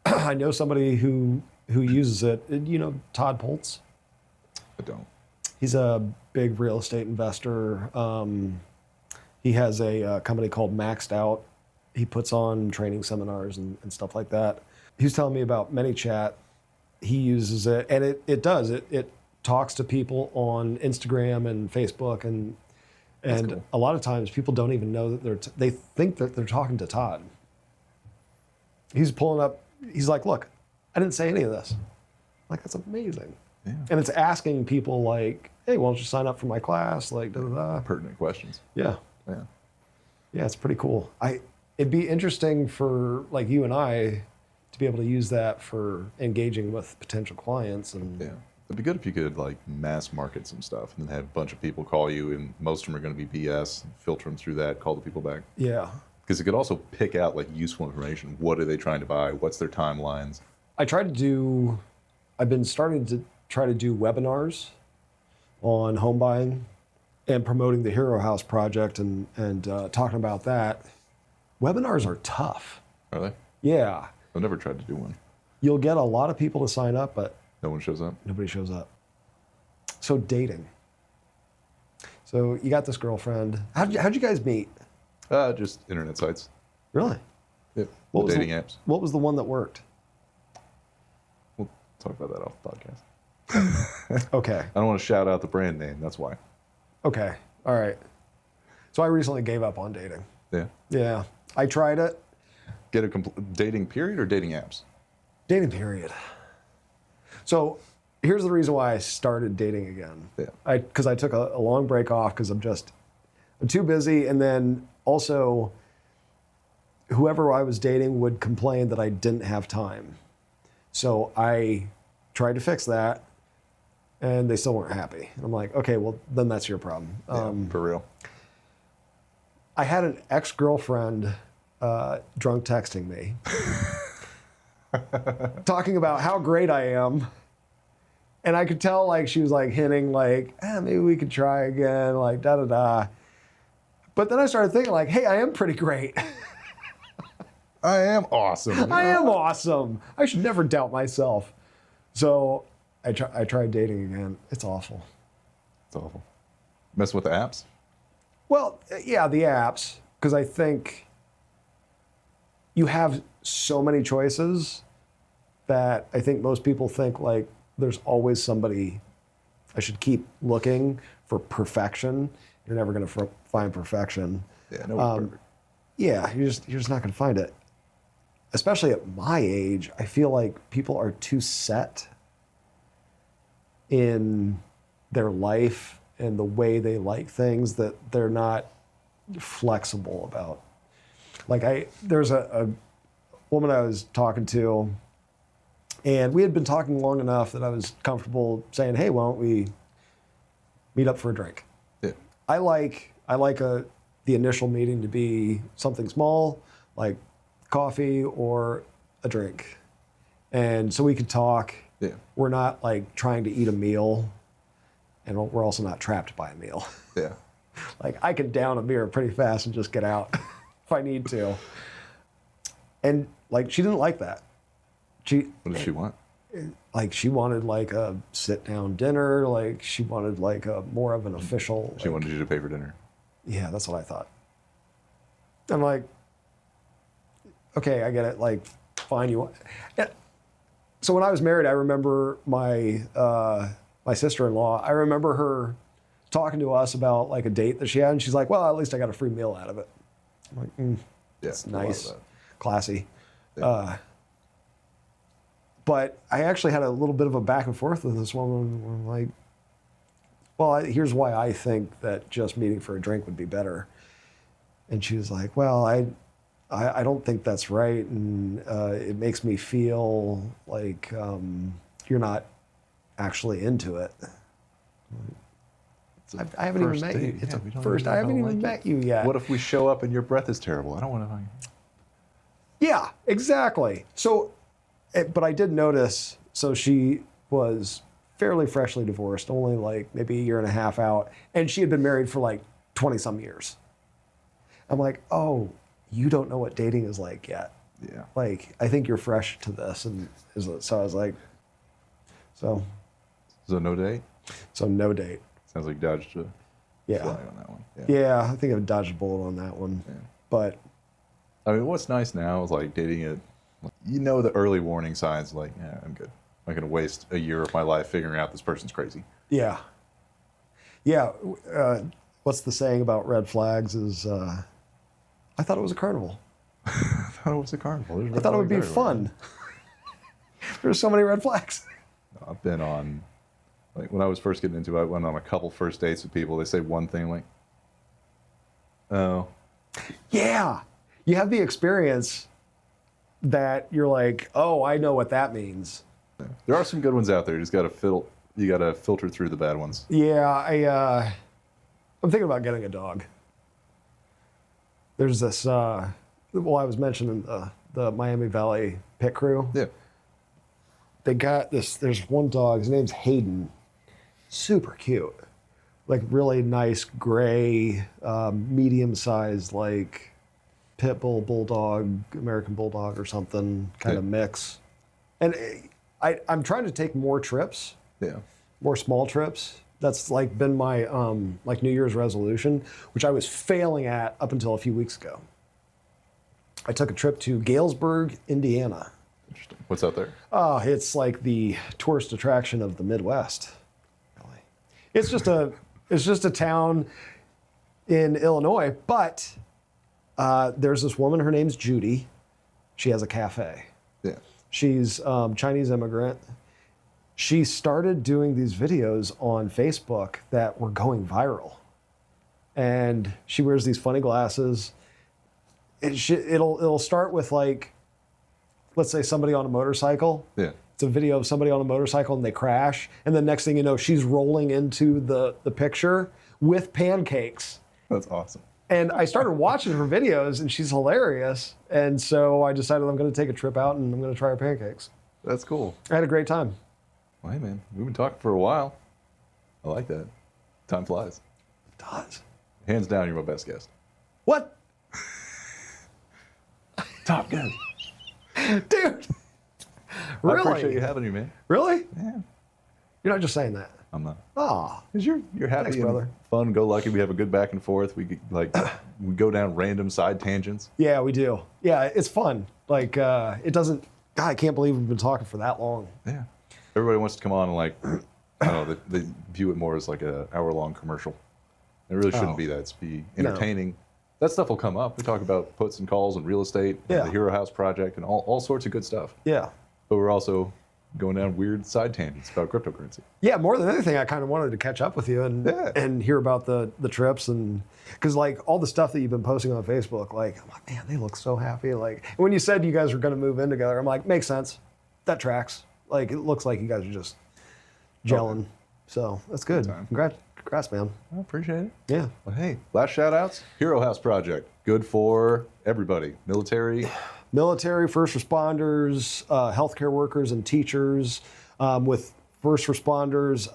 I know somebody who uses it. Todd Poltz. I don't. He's a big real estate investor. He has a company called Maxed Out. He puts on training seminars and stuff like that. He was telling me about ManyChat. He uses it, and it does. It talks to people on Instagram and Facebook, and cool. A lot of times people don't even know that they think that they're talking to Todd. He's pulling up. He's like, look, I didn't say any of this. Like, that's amazing. Yeah. And it's asking people like, hey, why don't you sign up for my class? Like, da-da-da. Pertinent questions. Yeah. Yeah. Yeah, it's pretty cool. It'd be interesting for like you and I to be able to use that for engaging with potential clients. And yeah. It'd be good if you could like mass market some stuff and then have a bunch of people call you, and most of them are going to be BS, filter them through that, call the people back. Yeah. Because it could also pick out like useful information. What are they trying to buy? What's their timelines? I've been starting to try to do webinars on home buying and promoting the Hero House project and talking about that. Webinars are tough. Are they? Yeah. I've never tried to do one. You'll get a lot of people to sign up, but no one shows up? Nobody shows up. So dating. So you got this girlfriend. How'd you guys meet? Just internet sites. Really? Yep. Dating apps. What was the one that worked? We'll talk about that off the podcast. Okay. I don't want to shout out the brand name. That's why. Okay. All right. So I recently gave up on dating. Yeah. Yeah. I tried it. Get a dating period or dating apps? Dating period. So here's the reason why I started dating again. Yeah. Because I took a long break off because I'm too busy, and then also whoever I was dating would complain that I didn't have time. So I tried to fix that, and they still weren't happy. And I'm like, okay, well, then that's your problem. Yeah, for real. I had an ex-girlfriend drunk texting me, talking about how great I am. And I could tell like she was like hinting like, maybe we could try again, like da-da-da. But then I started thinking like, hey, I am pretty great. I am awesome. I am awesome. I should never doubt myself. So I tried dating again. It's awful. It's awful. Messing with the apps? Well, yeah, the apps, because I think you have so many choices that I think most people think like there's always somebody. I should keep looking for perfection. You're never going to find perfection. Yeah, no one's perfect. Yeah, you're just not going to find it. Especially at my age, I feel like people are too set in their life and the way they like things that they're not flexible about. Like there's a woman I was talking to, and we had been talking long enough that I was comfortable saying, "Hey, why don't we meet up for a drink?" Yeah. I like the initial meeting to be something small, like coffee or a drink, and so we could talk. Yeah. We're not like trying to eat a meal, and we're also not trapped by a meal. Yeah. Like I can down a beer pretty fast and just get out if I need to. And like she didn't like that. What did she want? Like she wanted like a sit down dinner. Like she wanted like a more of an official. She wanted you to pay for dinner. Yeah, that's what I thought. I'm like, okay, I get it. Like, fine, you want. Yeah. So when I was married, I remember my sister-in-law. I remember her talking to us about like a date that she had, and she's like, "Well, at least I got a free meal out of it." I'm like, "That's nice, classy." Yeah. But I actually had a little bit of a back and forth with this woman. Where I'm like, well, here's why I think that just meeting for a drink would be better. And she was like, well, I don't think that's right. And it makes me feel like you're not actually into it. I haven't even met you. It's a first. I haven't even met you yet. What if we show up and your breath is terrible? I don't want to. Yeah, exactly. So, but I did notice, so she was fairly freshly divorced, only like maybe a year and a half out, and she had been married for like 20 some years. I'm like, oh, you don't know what dating is like yet. Yeah. Like, I think you're fresh to this. And so I was like, so no date? So no date. Sounds like you dodged a fly on that one. Yeah, I think I've dodged a bullet on that one. Yeah. But I mean, what's nice now is like dating it. You know the early warning signs, like, yeah, I'm good. I'm not going to waste a year of my life figuring out this person's crazy. Yeah. Yeah. What's the saying about red flags is, I thought it was a carnival. I thought it was a carnival. I thought it would be fun. There's so many red flags. I've been on, like, when I was first getting into it, I went on a couple first dates with people. They say one thing like, oh. Yeah. You have the experience that you're like, oh, I know what that means. Yeah. There are some good ones out there. You just got to filter through the bad ones. Yeah, I'm thinking about getting a dog. There's this, I was mentioning the Miami Valley pit crew. Yeah. They got this, there's one dog, his name's Hayden. Super cute. Like really nice gray, medium-sized, like pit bull, bulldog, American bulldog or something kind of mix. And I'm trying to take more trips. Yeah. More small trips. That's like been my like New Year's resolution, which I was failing at up until a few weeks ago. I took a trip to Galesburg, Indiana. Interesting. What's out there? It's like the tourist attraction of the Midwest. Really. It's just a town in Illinois, but there's this woman, her name's Judy. She has a cafe. Yeah. She's Chinese immigrant. She started doing these videos on Facebook that were going viral. And she wears these funny glasses. It'll start with like, let's say somebody on a motorcycle. Yeah. It's a video of somebody on a motorcycle and they crash. And the next thing you know, she's rolling into the picture with pancakes. That's awesome. And I started watching her videos and she's hilarious. And so I decided I'm going to take a trip out and I'm going to try her pancakes. That's cool. I had a great time. Well, hey, man, we've been talking for a while. I like that. Time flies. It does. Hands down, you're my best guest. What? Top gun. Dude. Really? I appreciate you having me, man. Really? Yeah. You're not just saying that. I'm not. Ah, Because you're happy, thanks, and brother. fun, go lucky. We have a good back and forth. We go down random side tangents. Yeah, we do. Yeah, it's fun. Like it doesn't. God, I can't believe we've been talking for that long. Yeah. Everybody wants to come on and like, I don't know, they view it more as like an hour-long commercial. It really shouldn't be that. It's be entertaining. No. That stuff will come up. We talk about puts and calls and real estate, and the Hero House project, and all sorts of good stuff. Yeah. But we're also going down weird side tangents about cryptocurrency. Yeah, more than anything, I kind of wanted to catch up with you and hear about the trips, and because like all the stuff that you've been posting on Facebook, like I'm like, man, they look so happy. Like when you said you guys were going to move in together, I'm like, makes sense. That tracks. Like it looks like you guys are just gelling. Okay. So that's good. Congrats, man. I appreciate it. Yeah. Well, hey, last shout outs, Hero House Project. Good for everybody. Military, first responders, healthcare workers and teachers, with first responders,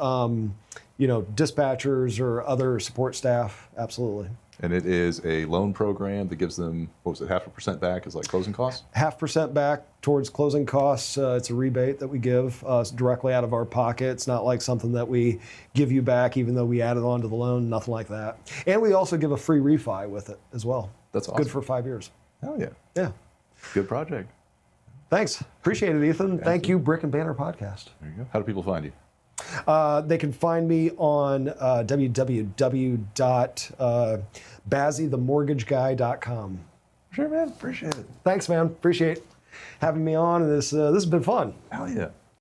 dispatchers or other support staff. Absolutely. And it is a loan program that gives them, 0.5% back as like closing costs? 0.5% back towards closing costs. It's a rebate that we give directly out of our pocket. It's not like something that we give you back even though we added on to the loan, nothing like that. And we also give a free refi with it as well. That's awesome. Good for 5 years. Hell yeah. Yeah. Good project. Thanks. Appreciate it, Ethan. Thank you, Brick and Banter Podcast. There you go. How do people find you? They can find me on www.bazzythemortgageguy.com. Sure, man. Appreciate it. Thanks, man. Appreciate having me on. And this has been fun. Hell yeah.